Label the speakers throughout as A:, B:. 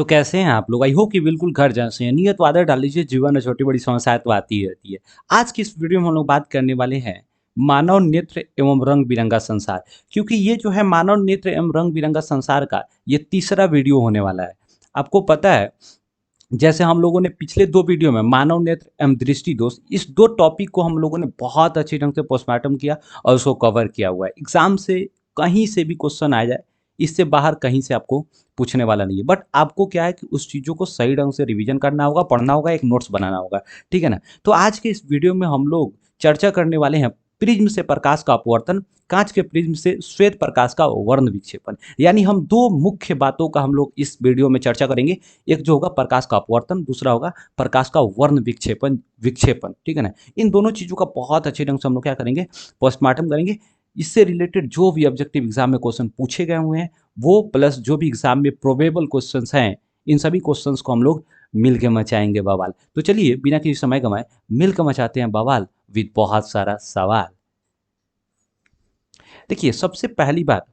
A: तो कैसे हैं आप लोग? आई होप कि बिल्कुल घर जैसे हैं। नियत आदत डाल लीजिए, जीवन में छोटी बड़ी समस्याएं तो आती ही रहती है। आज की इस वीडियो में हम लोग बात करने वाले हैं मानव नेत्र एवं रंग बिरंगा संसार। क्योंकि ये जो है मानव नेत्र एवं रंग बिरंगा संसार का ये तीसरा वीडियो होने वाला है। आपको पता है, जैसे हम लोगों ने पिछले दो वीडियो में मानव नेत्र एवं दृष्टि दोष, इस दो टॉपिक को हम लोगों ने बहुत अच्छे ढंग से पोस्टमार्टम किया और उसको कवर किया हुआ है। एग्जाम से कहीं से भी क्वेश्चन आ जाए, इससे बाहर कहीं से आपको पूछने वाला नहीं है। बट आपको क्या है कि उस चीज़ों को सही ढंग से रिवीजन करना होगा, पढ़ना होगा, एक नोट्स बनाना होगा। ठीक है ना? तो आज के इस वीडियो में हम लोग चर्चा करने वाले हैं प्रिज्म से प्रकाश का अपवर्तन, कांच के प्रिज्म से श्वेत प्रकाश का वर्ण विक्षेपण। यानी हम दो मुख्य बातों का हम लोग इस वीडियो में चर्चा करेंगे। एक जो होगा प्रकाश का अपवर्तन, दूसरा होगा प्रकाश का वर्ण विक्षेपण विक्षेपण। ठीक है ना? इन दोनों चीज़ों का बहुत अच्छे ढंग से हम लोग क्या करेंगे, पोस्टमार्टम करेंगे। इससे रिलेटेड जो भी ऑब्जेक्टिव एग्जाम में क्वेश्चन पूछे गए हुए हैं वो, प्लस जो भी एग्जाम में प्रोबेबल क्वेश्चंस हैं, इन सभी क्वेश्चंस को हम लोग मिल के मचाएंगे बवाल। तो चलिए बिना किसी समय गंवाए मिल के मचाते हैं बवाल विद बहुत सारा सवाल। देखिए, सबसे पहली बात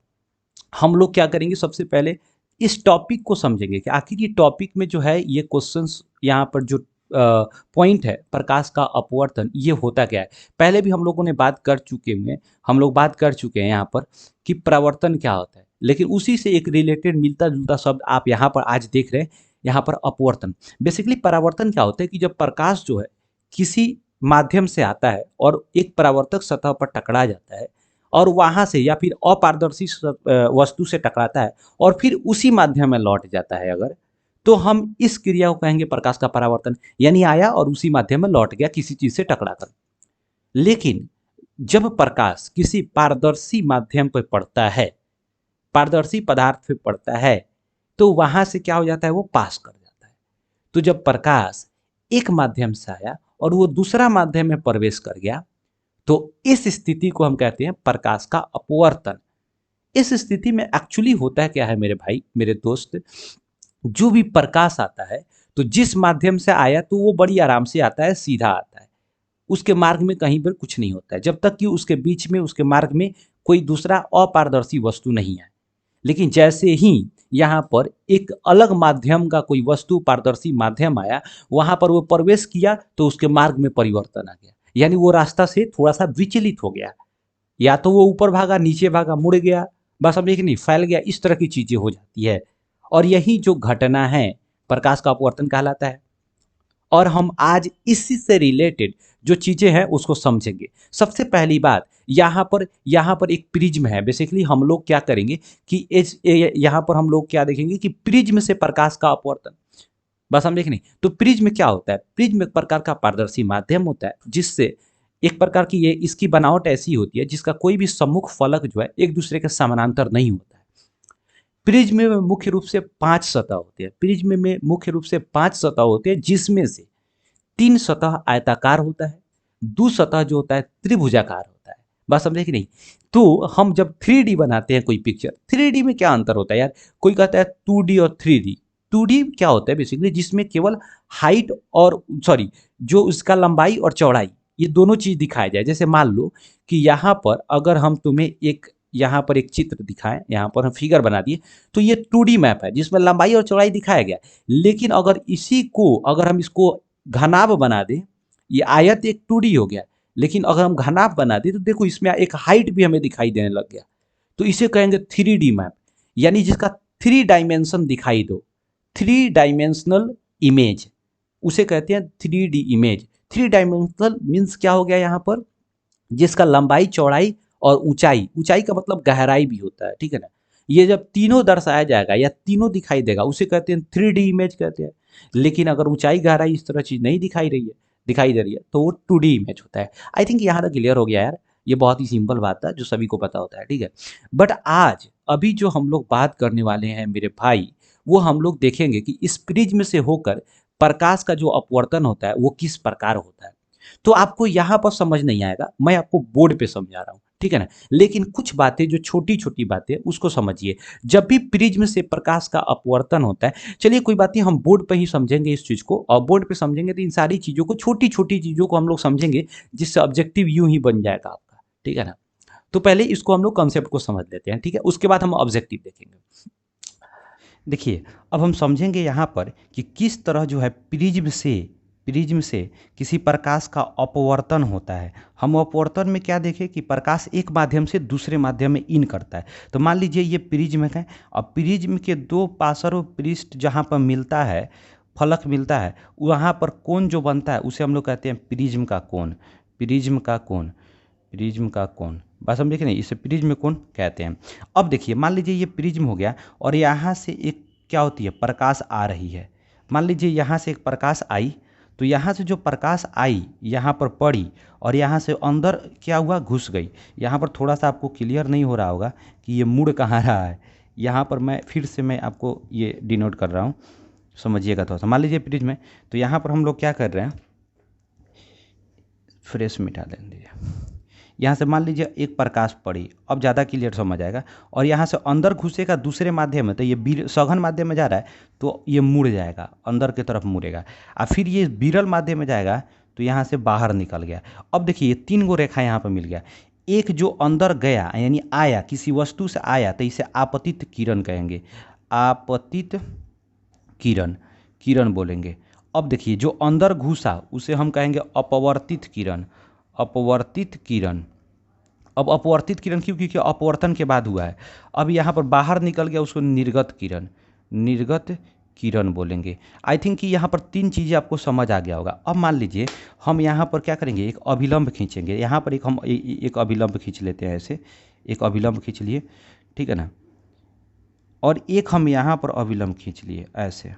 A: हम लोग क्या करेंगे, सबसे पहले इस टॉपिक को समझेंगे कि आखिर ये टॉपिक में जो है ये क्वेश्चंस यहाँ पर जो पॉइंट है प्रकाश का अपवर्तन, ये होता क्या है। पहले भी हम लोगों ने बात कर चुके हुए, हम लोग बात कर चुके हैं यहाँ पर कि परावर्तन क्या होता है, लेकिन उसी से एक रिलेटेड मिलता जुलता शब्द आप यहाँ पर आज देख रहे हैं, यहाँ पर अपवर्तन। बेसिकली परावर्तन क्या होता है कि जब प्रकाश जो है किसी माध्यम से आता है और एक परावर्तक सतह पर टकरा जाता है और वहां से या फिर अपारदर्शी वस्तु से टकराता है और फिर उसी माध्यम में लौट जाता है अगर, तो हम इस क्रिया को कहेंगे प्रकाश का परावर्तन। यानी आया और उसी माध्यम में लौट गया किसी चीज से टकराकर। लेकिन जब प्रकाश किसी पारदर्शी माध्यम पर पड़ता है, पारदर्शी पदार्थ पे पड़ता है, तो वहां से क्या हो जाता है, वो पास कर जाता है। तो जब प्रकाश एक माध्यम से आया और वो दूसरा माध्यम में प्रवेश कर गया, तो इस स्थिति को हम कहते हैं प्रकाश का अपवर्तन। इस स्थिति में एक्चुअली होता है क्या है मेरे भाई मेरे दोस्त, जो भी प्रकाश आता है तो जिस माध्यम से आया तो वो बड़ी आराम से आता है, सीधा आता है। उसके मार्ग में कहीं पर कुछ नहीं होता है जब तक कि उसके बीच में, उसके मार्ग में कोई दूसरा अपारदर्शी वस्तु नहीं है। लेकिन जैसे ही यहाँ पर एक अलग माध्यम का कोई वस्तु, पारदर्शी माध्यम आया, वहां पर वो प्रवेश किया तो उसके मार्ग में परिवर्तन आ गया। यानी वो रास्ता से थोड़ा सा विचलित हो गया, या तो वो ऊपर भागा, नीचे भागा, मुड़ गया, बस अब एक नहीं फैल गया, इस तरह की चीजें हो जाती है। और यही जो घटना है प्रकाश का अपवर्तन कहलाता है। और हम आज इसी से रिलेटेड जो चीजें हैं उसको समझेंगे। सबसे पहली बात, यहाँ पर एक प्रिज्म है। बेसिकली हम लोग क्या करेंगे कि यहाँ पर हम लोग क्या देखेंगे कि प्रिज्म से प्रकाश का अपवर्तन, बस हम देख नहीं। तो प्रिज्म क्या होता है? प्रिज्म एक प्रकार का पारदर्शी माध्यम होता है जिससे एक प्रकार की ये इसकी बनावट ऐसी होती है जिसका कोई भी सम्मुख फलक जो है एक दूसरे के समानांतर नहीं होता है। प्रिज्म में मुख्य रूप से 5 सतह होती है। प्रिज्म में मुख्य रूप से 5 सतह होते हैं, जिसमें से 3 सतह आयताकार होता है, 2 सतह जो होता है त्रिभुजाकार होता है। बात समझे कि नहीं? तो हम जब 3D बनाते हैं कोई पिक्चर, 3D में क्या अंतर होता है यार? कोई कहता है 2D और 3D। 2D क्या होता है बेसिकली, जिसमें केवल हाइट और सॉरी, जो उसका लंबाई और चौड़ाई, ये दोनों चीज दिखाया जाए। जैसे मान लो कि यहाँ पर अगर हम तुम्हें एक, यहाँ पर एक चित्र दिखाएं, यहाँ पर हम फिगर बना दिए, तो ये 2D मैप है जिसमें लंबाई और चौड़ाई दिखाया गया। लेकिन अगर इसी को, अगर हम इसको घनाभ बना दें, ये आयत एक 2D हो गया, लेकिन अगर हम घनाभ बना दें तो देखो इसमें एक हाइट भी हमें दिखाई देने लग गया। तो इसे कहेंगे 3D मैप, यानी जिसका 3 डायमेंशन दिखाई दो, 3 डायमेंशनल इमेज, उसे कहते हैं 3D इमेज। 3 डायमेंशनल मीन्स क्या हो गया यहाँ पर, जिसका लंबाई, चौड़ाई और ऊंचाई, ऊंचाई का मतलब गहराई भी होता है, ठीक है ना। ये जब तीनों दर्शाया जाएगा या तीनों दिखाई देगा उसे कहते हैं 3D इमेज कहते हैं। लेकिन अगर ऊंचाई, गहराई इस तरह चीज नहीं दिखाई रही है, दिखाई दे रही है, तो वो 2D इमेज होता है। आई थिंक यहाँ तक क्लियर हो गया यार। ये बहुत ही सिंपल बात था जो सभी को पता होता है, ठीक है। बट आज अभी जो हम लोग बात करने वाले हैं मेरे भाई, वो हम लोग देखेंगे कि इस प्रिज्म से होकर प्रकाश का जो अपवर्तन होता है वो किस प्रकार होता है। तो आपको यहाँ पर समझ नहीं आएगा, मैं आपको बोर्ड पे समझा रहा हूँ, ठीक है ना। लेकिन कुछ बातें जो छोटी छोटी बातें उसको समझिए। जब भी प्रिज्म से प्रकाश का अपवर्तन होता है, चलिए कोई बात नहीं, हम बोर्ड पे ही समझेंगे इस चीज को, और बोर्ड पे समझेंगे तो इन सारी चीजों को, छोटी छोटी चीजों को हम लोग समझेंगे, जिससे ऑब्जेक्टिव यूं ही बन जाएगा आपका, ठीक है ना। तो पहले इसको हम लोग कंसेप्ट को समझ लेते हैं, ठीक है, उसके बाद हम ऑब्जेक्टिव देखेंगे। देखिए, अब हम समझेंगे यहाँ पर कि किस तरह जो है प्रिज्म से किसी प्रकाश का अपवर्तन होता है। हम अपवर्तन में क्या देखें कि प्रकाश एक माध्यम से दूसरे माध्यम में इन करता है। तो मान लीजिए ये प्रिज्म है, और प्रिज्म के दो पार्श्व पृष्ठ जहाँ पर मिलता है, फलक मिलता है, वहाँ पर कोण जो बनता है उसे हम लोग कहते हैं प्रिज्म का कोण। प्रिज्म का कोण, प्रिज्म का कोण, बस हम देखें नहीं, इसे प्रिज्म कोण कहते हैं। अब देखिए, मान लीजिए ये प्रिज्म हो गया, और यहाँ से एक क्या होती है, प्रकाश आ रही है। मान लीजिए यहाँ से एक प्रकाश आई, तो यहाँ से जो प्रकाश आई यहाँ पर पड़ी, और यहाँ से अंदर क्या हुआ, घुस गई। यहाँ पर थोड़ा सा आपको क्लियर नहीं हो रहा होगा कि ये मुड़ कहाँ रहा है। यहाँ पर मैं फिर से मैं आपको ये डिनोट कर रहा हूँ, समझिएगा थोड़ा सा। मान लीजिए प्रिज्म में, तो यहाँ पर हम लोग क्या कर रहे हैं, फ्रेश मिटा देंगे। यहाँ से मान लीजिए एक प्रकाश पड़ी, अब ज़्यादा क्लियर समझ आएगा, और यहाँ से अंदर घुसेगा दूसरे माध्यम में, तो ये सघन माध्यम में जा रहा है तो ये मुड़ जाएगा, अंदर की तरफ मुड़ेगा। और फिर ये विरल माध्यम में जाएगा तो यहाँ से बाहर निकल गया। अब देखिए, ये 3 गो रेखा यहाँ पर मिल गया। एक जो अंदर गया यानी आया, किसी वस्तु से आया, तो इसे आपतित किरण कहेंगे। आपतित किरण, किरण बोलेंगे। अब देखिए, जो अंदर घुसा उसे हम कहेंगे अपवर्तित किरण। अपवर्तित किरण। अब अपवर्तित किरण क्यों, क्योंकि अपवर्तन के बाद हुआ है। अब यहाँ पर बाहर निकल गया, उसको निर्गत किरण, निर्गत किरण बोलेंगे। आई थिंक कि यहाँ पर 3 चीज़ें आपको समझ आ गया होगा। अब मान लीजिए हम यहाँ पर क्या करेंगे, एक अभिलंब खींचेंगे। यहाँ पर हम एक अभिलंब खींच लेते हैं, ऐसे एक अभिलंब खींच लिए, ठीक है ना, और एक हम यहाँ पर अभिलंब खींच लिए, ऐसे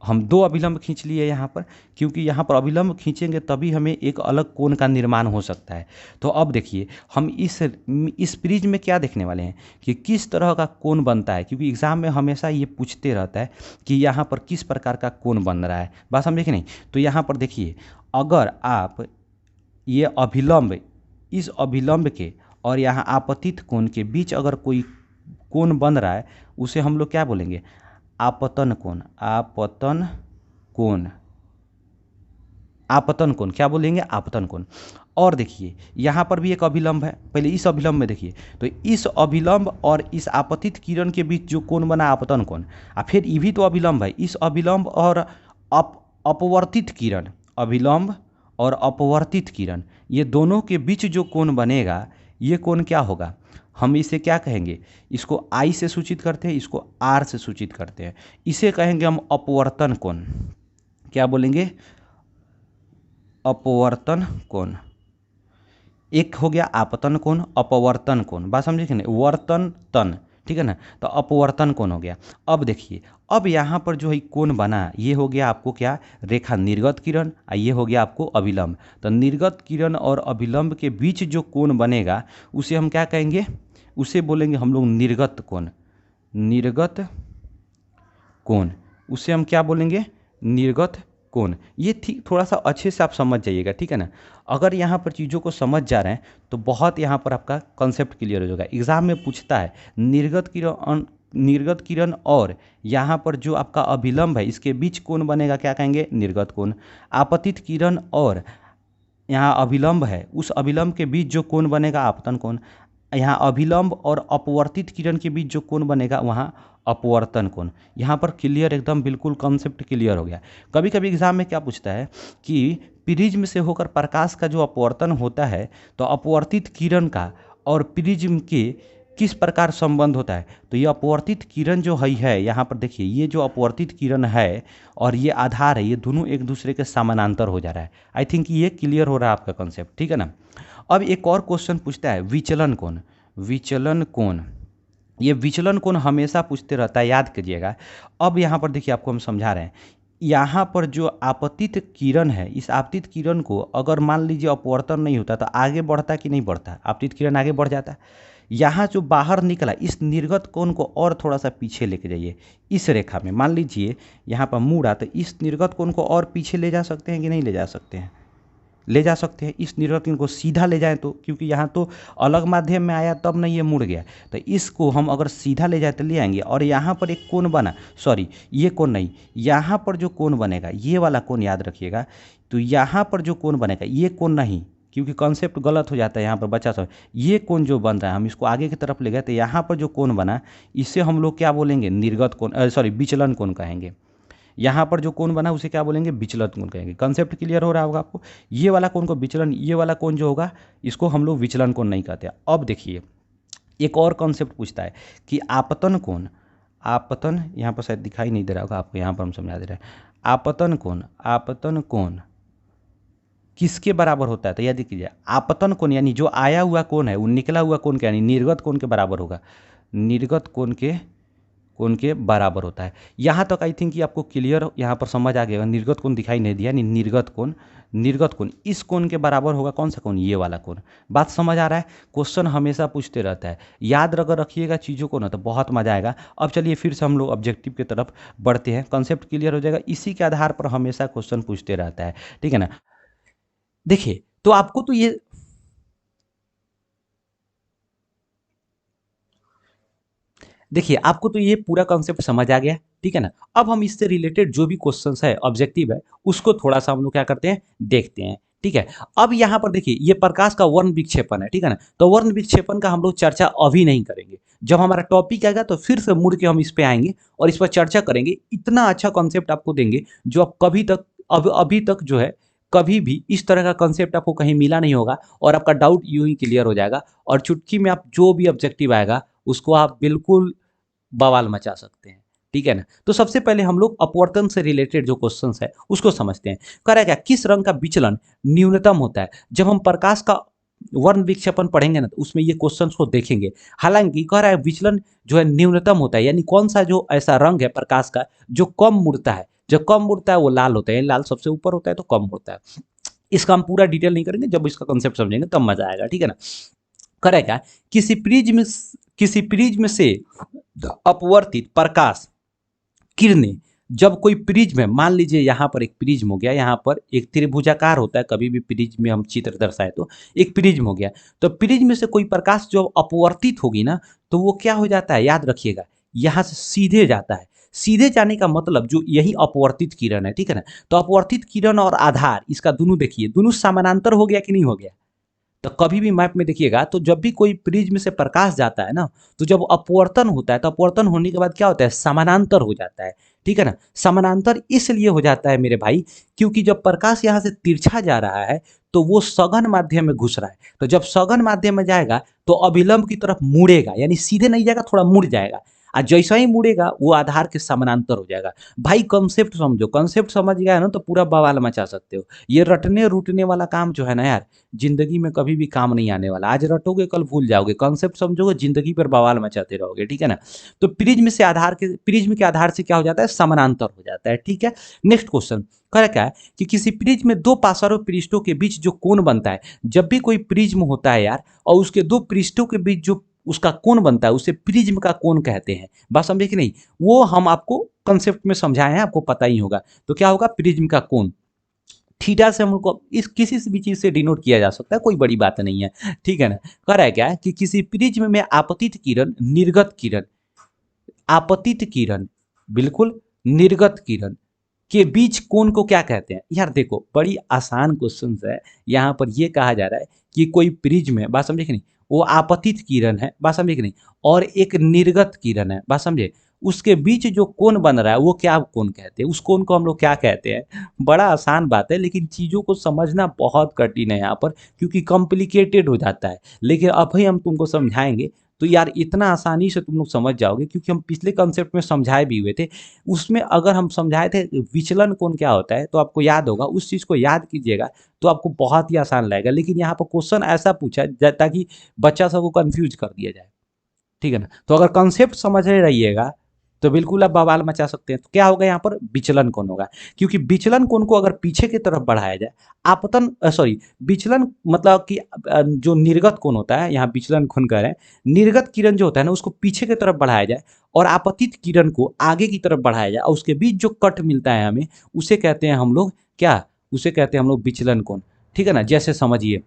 A: हम 2 अभिलंब खींच लिए यहाँ पर, क्योंकि यहाँ पर अभिलंब खींचेंगे तभी हमें एक अलग कोण का निर्माण हो सकता है। तो अब देखिए, हम इस प्रिज्म में क्या देखने वाले हैं कि किस तरह का कोण बनता है, क्योंकि एग्जाम में हमेशा ये पूछते रहता है कि यहाँ पर किस प्रकार का कोण बन रहा है। बस हम देखें नहीं, तो यहाँ पर देखिए, अगर आप ये अभिलंब, इस अभिलंब के और यहाँ आपतित कोण के बीच अगर कोई कोण बन रहा है, उसे हम लोग क्या बोलेंगे, आपतन कोण। आपतन कोण, आपतन कोण क्या बोलेंगे, आपतन कोण। और देखिए, यहाँ पर भी एक अभिलंब है। पहले इस अभिलंब में देखिए, तो इस अभिलंब और इस आपतित किरण के बीच जो कोण बना, आपतन कोण। और फिर ये भी तो अभिलंब है, इस अभिलंब और अपवर्तित किरण, अभिलंब और अपवर्तित किरण, ये दोनों के बीच जो कोण बनेगा, ये कोण क्या होगा, हम इसे क्या कहेंगे, इसको आई से सूचित करते हैं, इसको आर से सूचित करते हैं। इसे कहेंगे हम अपवर्तन कोण। क्या बोलेंगे, अपवर्तन कोण। एक हो गया आपतन कोण, अपवर्तन कोण, बात समझे कि नहीं, वर्तन तन, ठीक है ना, तो अपवर्तन कोण हो गया। अब देखिए, अब यहाँ पर जो है कोण बना, ये हो गया आपको क्या, रेखा निर्गत किरण, और ये हो गया आपको अभिलंब। तो निर्गत किरण और अभिलंब के बीच जो कोण बनेगा उसे हम क्या कहेंगे, उसे बोलेंगे हम लोग निर्गत कोण। निर्गत कोण, उसे हम क्या बोलेंगे, निर्गत कोण। ये ठीक थोड़ा सा अच्छे से आप समझ जाइएगा, ठीक है ना। अगर यहाँ पर चीज़ों को समझ जा रहे हैं तो बहुत यहाँ पर आपका कॉन्सेप्ट क्लियर हो जाएगा। एग्जाम में पूछता है निर्गत किरण और यहाँ पर जो आपका अभिलंब है, इसके बीच कोण बनेगा, क्या कहेंगे, निर्गत कोण। आपतित किरण और यहाँ अभिलंब है, उस अभिलंब के बीच जो कोण बनेगा, आपतन कोण। यहाँ अभिलंब और अपवर्तित किरण के बीच जो कोण बनेगा, वहाँ अपवर्तन कोण। यहाँ पर क्लियर, एकदम बिल्कुल कॉन्सेप्ट क्लियर हो गया। कभी कभी एग्जाम में क्या पूछता है कि प्रिज्म से होकर प्रकाश का जो अपवर्तन होता है, तो अपवर्तित किरण का और प्रिज्म के किस प्रकार संबंध होता है। तो ये अपवर्तित किरण जो है यहाँ पर देखिए, ये जो अपवर्तित किरण है और ये आधार है, ये दोनों एक दूसरे के समानांतर हो जा रहा है। आई थिंक ये क्लियर हो रहा है आपका कॉन्सेप्ट, ठीक है ना। अब एक और क्वेश्चन पूछता है, विचलन कोण। विचलन कोण, ये विचलन कोण हमेशा पूछते रहता है, याद कीजिएगा। अब यहाँ पर देखिए, आपको हम समझा रहे हैं, यहाँ पर जो आपतित किरण है, इस आपतित किरण को अगर मान लीजिए अपवर्तन नहीं होता तो आगे बढ़ता कि नहीं बढ़ता, आपतित किरण आगे बढ़ जाता। यहाँ जो बाहर निकला, इस निर्गत कोण को और थोड़ा सा पीछे लेके जाइए। इस रेखा में मान लीजिए यहाँ पर मुड़ा, तो इस निर्गत कोण को और पीछे ले जा सकते हैं कि नहीं ले जा सकते हैं, ले जा सकते हैं। इस निर्गत कोण को सीधा ले जाएं तो, क्योंकि यहाँ तो अलग माध्यम में आया तब नहीं ये मुड़ गया, तो इसको हम अगर सीधा ले जाए तो ले आएंगे। और यहाँ पर एक कोण बना, सॉरी ये कोण नहीं, यहाँ पर जो कोण बनेगा, ये वाला कोण याद रखिएगा। तो यहाँ पर जो कोण बनेगा, ये कोण नहीं, क्योंकि कॉन्सेप्ट गलत हो जाता है यहाँ पर बच्चा सब। ये कोण जो बन रहा है हम इसको आगे की तरफ ले गए तो यहाँ पर जो कोण बना इसे हम लोग क्या बोलेंगे, निर्गत कोण, सॉरी विचलन कोण कहेंगे। यहाँ पर जो कोण बना उसे क्या बोलेंगे, विचलन कोण कहेंगे। कंसेप्ट क्लियर हो रहा होगा आपको। ये वाला कोण को विचलन, ये वाला कोण जो होगा इसको हम लोग विचलन कोण नहीं कहते। अब देखिए एक और कॉन्सेप्ट पूछता है कि आपतन कोण, आपतन यहाँ पर शायद दिखाई नहीं दे रहा होगा आपको, यहाँ पर हम समझा दे रहे हैं। आपतन कोण, आपतन कोण किसके बराबर होता है, तो यह देखिए आपतन कोण यानी जो आया हुआ कोण है वो निकला हुआ कोण के यानी निर्गत कोण के बराबर होगा, निर्गत कोण के बराबर होता है। यहाँ तक आई थिंक कि आपको क्लियर यहाँ पर समझ आ गया। निर्गत कोण दिखाई नहीं दिया, निर्गत कोण, निर्गत कोण इस कोण के बराबर होगा। कौन सा कोण, ये वाला कोण। बात समझ आ रहा है। क्वेश्चन हमेशा पूछते रहता है, याद अगर रखिएगा चीज़ों को ना तो बहुत मजा आएगा। अब चलिए फिर से हम लोग ऑब्जेक्टिव की तरफ बढ़ते हैं, कंसेप्ट क्लियर हो जाएगा। इसी के आधार पर हमेशा क्वेश्चन पूछते रहता है, ठीक है ना। देखिए तो आपको तो ये देखिए आपको तो ये पूरा कॉन्सेप्ट समझ आ गया, ठीक है ना। अब हम इससे रिलेटेड जो भी क्वेश्चंस है ऑब्जेक्टिव है उसको थोड़ा सा हम लोग क्या करते हैं, देखते हैं, ठीक है। अब यहाँ पर देखिए ये प्रकाश का वर्ण विक्षेपण है, ठीक है ना। तो वर्ण विक्षेपण का हम लोग चर्चा अभी नहीं करेंगे, जब हमारा टॉपिक आएगा तो फिर से मुड़ के हम इस पे आएंगे और इस पर चर्चा करेंगे। इतना अच्छा कॉन्सेप्ट आपको देंगे जो आप कभी तक अभी तक जो है कभी भी इस तरह का कॉन्सेप्ट आपको कहीं मिला नहीं होगा और आपका डाउट यूं ही क्लियर हो जाएगा और चुटकी में आप जो भी ऑब्जेक्टिव आएगा उसको आप बिल्कुल बवाल मचा सकते हैं, ठीक है ना। तो सबसे पहले हम लोग अपवर्तन से रिलेटेड जो क्वेश्चंस है उसको समझते हैं। कह रहा है क्या, किस रंग का विचलन न्यूनतम होता है। जब हम प्रकाश का वर्ण विक्षेपण पढ़ेंगे ना तो उसमें ये क्वेश्चंस को देखेंगे। हालांकि कह रहा है विचलन जो है न्यूनतम होता है, यानी कौन सा जो ऐसा रंग है प्रकाश का जो कम मुड़ता है। जो कम मुड़ता है वो लाल होता है, लाल सबसे ऊपर होता है तो कम मुड़ता है। इसका हम पूरा डिटेल नहीं करेंगे, जब इसका कंसेप्ट समझेंगे तब मजा आएगा, ठीक है ना। करे क्या, किसी प्रिज्म से अपवर्तित प्रकाश किरणें जब कोई प्रिज्म है, मान लीजिए यहाँ पर एक प्रिज्म हो गया, यहाँ पर एक त्रिभुजाकार होता है, कभी भी प्रिज्म में हम चित्र दर्शाए तो एक प्रिज्म हो गया। तो प्रिज्म से कोई प्रकाश जो अपवर्तित होगी ना तो वो क्या हो जाता है, याद रखिएगा, यहाँ से सीधे जाता है। सीधे जाने का मतलब जो यही अपवर्तित किरण है, ठीक है ना। तो अपवर्तित किरण और आधार इसका दोनों देखिए, दोनों समानांतर हो गया कि नहीं हो गया। तो कभी भी मैप में देखिएगा तो जब भी कोई प्रिज्म से प्रकाश जाता है ना तो जब अपवर्तन होता है तो अपवर्तन होने के बाद क्या होता है, समानांतर हो जाता है, ठीक है ना। समानांतर इसलिए हो जाता है मेरे भाई क्योंकि जब प्रकाश यहाँ से तिरछा जा रहा है तो वो सघन माध्यम में घुस रहा है। तो जब सघन माध्यम में जाएगा तो अभिलंब की तरफ मुड़ेगा, यानी सीधे नहीं जाएगा, थोड़ा मुड़ जाएगा। और जैसा ही मुड़ेगा वो आधार के समानांतर हो जाएगा। भाई कॉन्सेप्ट समझो, कॉन्सेप्ट समझ गया ना तो पूरा बवाल मचा सकते हो। ये रटने रूटने वाला काम जो है ना यार, जिंदगी में कभी भी काम नहीं आने वाला। आज रटोगे कल भूल जाओगे, कॉन्सेप्ट समझोगे जिंदगी पर बवाल मचाते रहोगे, ठीक है ना। तो प्रिज्म के आधार से क्या हो जाता है, समानांतर हो जाता है, ठीक है। नेक्स्ट क्वेश्चन कह क्या है कि किसी प्रिज्म में दो पार्श्व पृष्ठों के बीच जो कोण बनता है, जब भी कोई प्रिज्म होता है यार और उसके दो पृष्ठों के बीच जो उसका कोण बनता है उसे प्रिज्म का कोण कहते हैं। बात समझे कि नहीं, वो हम आपको कंसेप्ट में समझाए हैं, आपको पता ही होगा। तो क्या होगा, प्रिज्म का कोण थीटा से हमको इस किसी से भी चीज से डिनोट किया जा सकता है, कोई बड़ी बात नहीं है, ठीक है ना। कह रहा है क्या कि किसी प्रिज्म में आपतित किरण निर्गत किरण, आपतित किरण बिल्कुल निर्गत किरण के बीच कोण को क्या कहते हैं। यार देखो बड़ी आसान क्वेश्चन है। यहाँ पर ये कहा जा रहा है कि कोई प्रिज्म है, बात समझे कि नहीं, वो आपतित किरण है, बात समझे कि नहीं, और एक निर्गत किरण है, बात समझे। उसके बीच जो कोण बन रहा है वो क्या कोण कहते हैं, उस कोण को हम लोग क्या कहते हैं। बड़ा आसान बात है लेकिन चीज़ों को समझना बहुत कठिन है यहाँ पर, क्योंकि कॉम्प्लिकेटेड हो जाता है। लेकिन अभी हम तुमको समझाएंगे तो यार इतना आसानी से तुम लोग समझ जाओगे, क्योंकि हम पिछले कॉन्सेप्ट में समझाए भी हुए थे। उसमें अगर हम समझाए थे विचलन कोण क्या होता है तो आपको याद होगा, उस चीज़ को याद कीजिएगा तो आपको बहुत ही आसान लगेगा। लेकिन यहाँ पर क्वेश्चन ऐसा पूछा है ताकि बच्चा सबको कंफ्यूज कर दिया जाए, ठीक है ना। तो अगर कॉन्सेप्ट समझ रहे रहिएगा तो बिल्कुल आप बवाल मचा सकते हैं। तो क्या होगा यहाँ पर, विचलन कोण होगा, क्योंकि विचलन कोण को अगर पीछे की तरफ बढ़ाया जाए, आपतन सॉरी विचलन मतलब कि जो निर्गत कोण होता है, यहाँ विचलन कोण कह रहे हैं, निर्गत किरण जो होता है ना उसको पीछे की तरफ बढ़ाया जाए और आपतित किरण को आगे की तरफ बढ़ाया जाए और उसके बीच जो कट मिलता है हमें उसे कहते हैं हम लोग क्या, उसे कहते हैं हम लोग विचलन कोण, ठीक है ना। जैसे समझिए,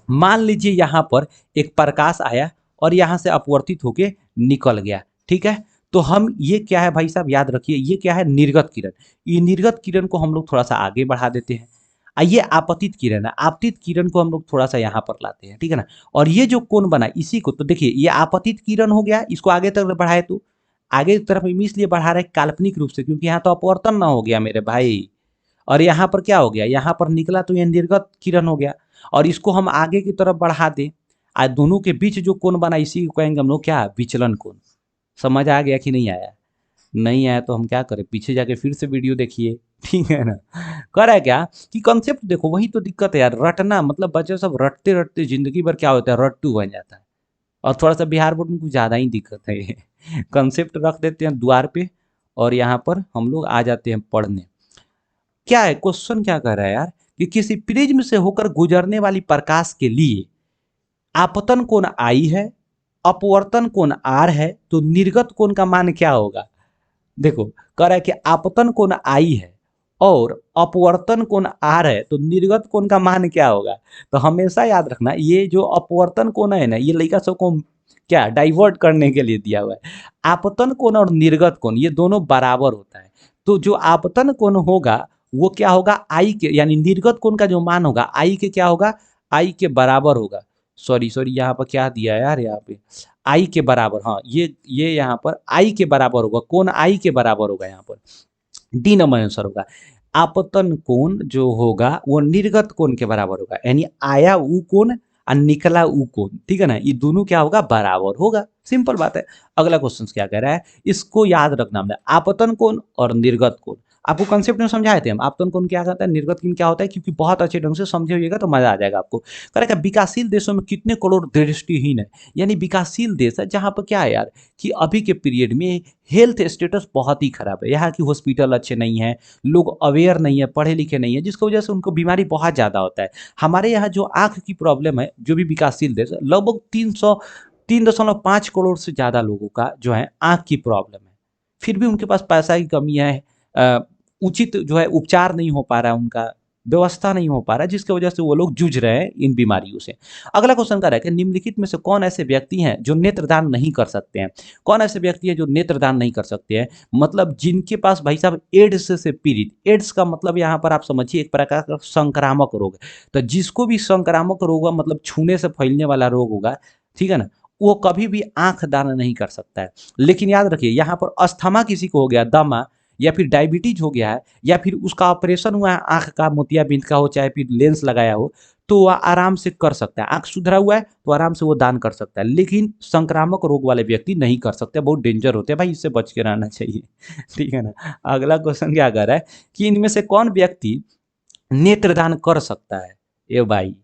A: मान लीजिए यहाँ पर एक प्रकाश आया और यहाँ से अपवर्तित होके निकल गया, ठीक है। तो हम ये क्या है भाई साहब, याद रखिए ये क्या है, निर्गत किरण। ये निर्गत किरण को हम लोग थोड़ा सा आगे बढ़ा देते हैं। ये आपतित किरण है, आपतित किरण को हम लोग थोड़ा सा यहाँ पर लाते हैं, ठीक है ना। और ये जो कोण बना इसी को तो देखिए ये आपतित किरण हो गया, इसको आगे तक बढ़ाए तो आगे की तरफ हम इसलिए बढ़ा रहे हैं काल्पनिक रूप से क्योंकि यहाँ तो अपवर्तन ना हो गया मेरे भाई। और यहाँ पर क्या हो गया, यहाँ पर निकला तो ये निर्गत किरण हो गया। और इसको हम आगे की तरफ बढ़ा दें, आज दोनों के बीच जो कोण बना इसी को कहेंगे हम लोग क्या, विचलन कोण। समझ आ गया कि नहीं आया? नहीं आया तो हम क्या करें, पीछे जाके फिर से वीडियो देखिए, ठीक है ना। कर है क्या कि कॉन्सेप्ट देखो, वही तो दिक्कत है यार, रटना मतलब बच्चे सब रटते रटते जिंदगी भर क्या होता है, रट्टू बन जाता है। और थोड़ा सा बिहार बोर्ड में कुछ ज़्यादा ही दिक्कत है ये। कंसेप्ट रख देते हैं द्वार पे और यहाँ पर हम लोग आ जाते हैं पढ़ने। क्या है क्वेश्चन, क्या कर रहा है यार कि किसी प्रिज्म से होकर गुजरने वाली प्रकाश के लिए आपतन कोण आई है, अपवर्तन कोण आर है, तो निर्गत कोण का मान क्या होगा। देखो कह रहा है कि आपतन कोण आई है और अपवर्तन कोण आर है, तो निर्गत कोण का मान क्या होगा। तो हमेशा याद रखना ये जो अपवर्तन कोण है ना, ये लड़का सबको क्या डाइवर्ट करने के लिए दिया हुआ है। आपतन कोण और निर्गत कोण ये दोनों बराबर होता है। तो जो आपतन कोण होगा वो क्या होगा, आई के, यानी निर्गत कोण का जो मान होगा आई के क्या होगा, आई के बराबर होगा। सॉरी सॉरी, यहाँ पर क्या दिया है यार, यहाँ पे आई के बराबर, हाँ ये यहाँ पर आई के बराबर होगा, कोण आई के बराबर होगा, यहाँ पर डी नंबर आंसर होगा। आपतन कोण जो होगा वो निर्गत कोण के बराबर होगा, यानी आया ऊ कोण और निकला ऊ कोण, ठीक है ना, ये दोनों क्या होगा, बराबर होगा। सिंपल बात है। अगला क्वेश्चन क्या कह रहा है, इसको याद रखना हमने, आपतन कोण और निर्गत कोण आपको कंसेप्ट में समझाए थे हम। आपतन कोण क्या होता है, निर्गत कोण क्या होता है, क्योंकि बहुत अच्छे ढंग से समझे होइएगा तो मजा आ जाएगा आपको। करेगा विकासशील देशों में कितने करोड़ दृष्टिहीन है, यानी विकासशील देश है जहां पर क्या है यार कि अभी के पीरियड में हेल्थ स्टेटस बहुत ही खराब है, यहाँ की हॉस्पिटल अच्छे नहीं है, लोग अवेयर नहीं है, पढ़े लिखे नहीं है, जिसकी वजह से उनको बीमारी बहुत ज़्यादा होता है। हमारे यहाँ जो आँख की प्रॉब्लम है, जो भी विकासशील देश है, लगभग 3.5 करोड़ से ज़्यादा लोगों का जो है आँख की प्रॉब्लम है। फिर भी उनके पास पैसा की कमी है, उचित जो है उपचार नहीं हो पा रहा है, उनका व्यवस्था नहीं हो पा रहा है, जिसकी वजह से वो लोग जूझ रहे हैं इन बीमारियों से। अगला क्वेश्चन का है कि निम्नलिखित में से कौन ऐसे व्यक्ति हैं जो नेत्रदान नहीं कर सकते हैं। कौन ऐसे व्यक्ति हैं जो नेत्रदान नहीं कर सकते हैं, मतलब जिनके पास भाई साहब एड्स से पीड़ित, एड्स का मतलब यहाँ पर आप समझिए एक प्रकार का संक्रामक रोग है। तो जिसको भी संक्रामक रोग होगा, मतलब छूने से फैलने वाला रोग होगा, ठीक है ना, वो कभी भी आंख दान नहीं कर सकता है। लेकिन याद रखिए यहाँ पर अस्थमा किसी को हो गया, दमा, या फिर डायबिटीज हो गया है, या फिर उसका ऑपरेशन हुआ है आंख का, मोतियाबिंद का हो, चाहे फिर लेंस लगाया हो, तो वह आराम से कर सकता है। आंख सुधरा हुआ है तो आराम से वो दान कर सकता है, लेकिन संक्रामक रोग वाले व्यक्ति नहीं कर सकते, बहुत डेंजर होते हैं भाई, इससे बच के रहना चाहिए। ठीक है ना। अगला क्वेश्चन क्या कर रहा है कि इनमें से कौन व्यक्ति नेत्रदान कर सकता है। ए भाई,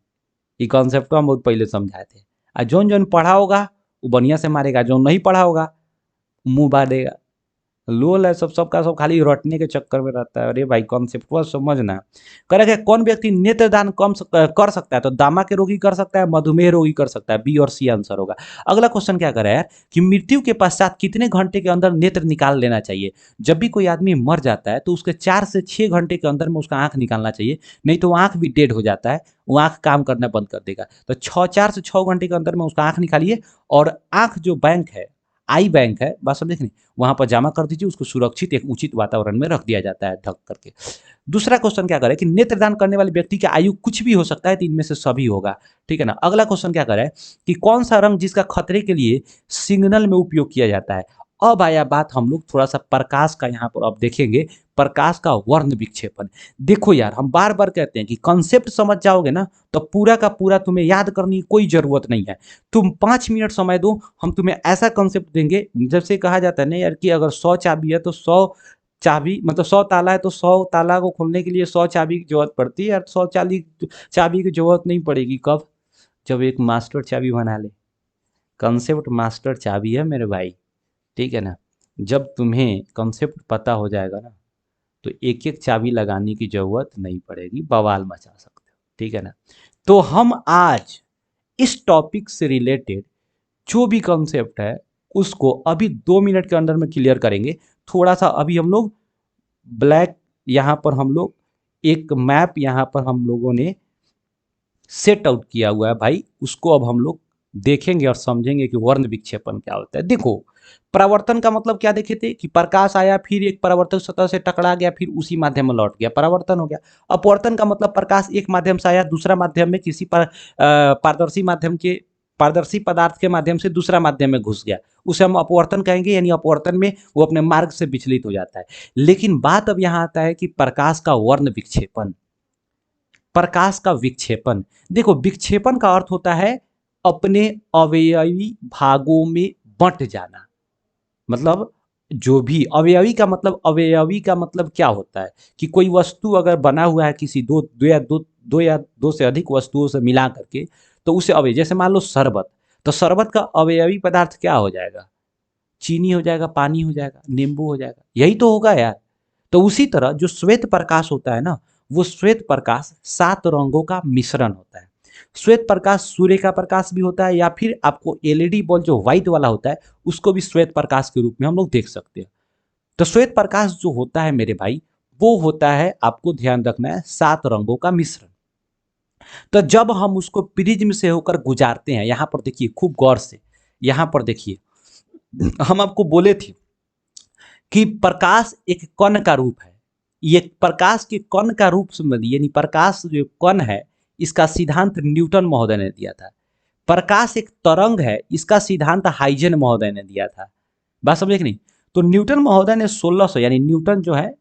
A: ये कॉन्सेप्ट को हम बहुत पहले समझाए थे। जोन जोन पढ़ा होगा वो बढ़िया से मारेगा, जो नहीं पढ़ा होगा मुंह बांधेगा। लोल है सब, सबका सब खाली रटने के चक्कर में रहता है। अरे भाई कॉन्सेप्ट को समझना। करेगा कौन व्यक्ति नेत्रदान कर सकता है, तो दामा के रोगी कर सकता है, मधुमेह रोगी कर सकता है, बी और सी आंसर होगा। अगला क्वेश्चन क्या करे है कि मृत्यु के पश्चात कितने घंटे के अंदर नेत्र निकाल लेना चाहिए। जब भी कोई आदमी मर जाता है तो उसके 4 से 6 घंटे के अंदर में उसका आंख निकालना चाहिए, नहीं तो आंख भी डेड हो जाता है, वो आंख काम करना बंद कर देगा। तो 4 से 6 घंटे के अंदर में उसका आंख निकालिए, और आंख जो बैंक है, आई बैंक है, बात समझे कि नहीं, वहां पर जमा कर दीजिए, उसको सुरक्षित एक उचित वातावरण में रख दिया जाता है ढक करके। दूसरा क्वेश्चन क्या करे कि नेत्रदान करने वाले व्यक्ति की आयु कुछ भी हो सकता है, तो इनमें से सभी होगा, ठीक है ना। अगला क्वेश्चन क्या करे कि कौन सा रंग जिसका खतरे के लिए सिग्नल में उपयोग किया जाता है। अब आया बात हम लोग थोड़ा सा प्रकाश का, यहाँ पर अब देखेंगे प्रकाश का वर्ण विक्षेपन। देखो यार हम बार बार कहते हैं कि कॉन्सेप्ट समझ जाओगे ना तो पूरा का पूरा तुम्हें याद करने की कोई जरूरत नहीं है। तुम 5 मिनट समय दो, हम तुम्हें ऐसा कॉन्सेप्ट देंगे, जैसे कहा जाता है ना यार कि अगर 100 चाबी है तो 100 चाबी, मतलब 100 ताला है तो 100 ताला को खोलने के लिए 100 चाबी की जरूरत पड़ती है यार, 100 चाबी की जरूरत नहीं पड़ेगी। कब, जब एक मास्टर चाबी बना ले। कॉन्सेप्ट मास्टर चाबी है मेरे भाई, ठीक है ना। जब तुम्हें कॉन्सेप्ट पता हो जाएगा ना तो एक एक चाबी लगाने की जरूरत नहीं पड़ेगी, बवाल मचा सकते हो, ठीक है ना। तो हम आज इस टॉपिक से रिलेटेड जो भी कॉन्सेप्ट है उसको अभी 2 मिनट के अंदर में क्लियर करेंगे। थोड़ा सा अभी हम लोग ब्लैक, यहाँ पर हम लोग एक मैप यहाँ पर हम लोगों ने सेट आउट किया हुआ है भाई, उसको अब हम लोग देखेंगे और समझेंगे कि वर्ण विक्षेपण क्या होता है। देखो, परावर्तन का मतलब क्या देखे थे कि प्रकाश आया, फिर एक परावर्तक सतह से टकरा गया, फिर उसी माध्यम में लौट गया, परावर्तन हो गया। अपवर्तन का मतलब प्रकाश एक माध्यम से आया, दूसरा माध्यम में किसी पर पारदर्शी माध्यम के पारदर्शी पदार्थ के माध्यम से दूसरा माध्यम में घुस गया, उसे हम अपवर्तन कहेंगे। यानी अपवर्तन में वो अपने मार्ग से विचलित हो जाता है। लेकिन बात अब यहाँ आता है कि प्रकाश का वर्ण विक्षेपण, प्रकाश का विक्षेपण। देखो, विक्षेपण का अर्थ होता है अपने अवयवी भागों में बंट जाना। मतलब जो भी अवयवी का मतलब, अवयवी का मतलब क्या होता है कि कोई वस्तु अगर बना हुआ है किसी दो या दो से अधिक वस्तुओं से मिला करके, तो उसे अवयव, जैसे मान लो शरबत, तो शरबत का अवयवी पदार्थ क्या हो जाएगा? चीनी हो जाएगा, पानी हो जाएगा, नींबू हो जाएगा, यही तो होगा यार। तो उसी तरह जो श्वेत प्रकाश होता है ना, वो श्वेत प्रकाश 7 रंगों का मिश्रण होता है। श्वेत प्रकाश सूर्य का प्रकाश भी होता है, या फिर आपको एलईडी बल्ब जो व्हाइट वाला होता है उसको भी श्वेत प्रकाश के रूप में हम लोग देख सकते हैं। तो श्वेत प्रकाश जो होता है मेरे भाई, वो होता है, आपको ध्यान रखना है, 7 रंगों का मिश्रण। तो जब हम उसको प्रिज्म से होकर गुजारते हैं, यहां पर देखिए खूब गौर से, यहां पर देखिए, हम आपको बोले थे कि प्रकाश एक कण का रूप है। ये प्रकाश के कण का रूप समझिए, यानी प्रकाश जो कण है, इसका सिद्धांत न्यूटन महोदय ने दिया था। प्रकाश एक तरंग है, इसका सिद्धांत हाइजन महोदय ने दिया था। बात समझे कि नहीं? तो न्यूटन महोदय ने 1600, यानी न्यूटन जो है,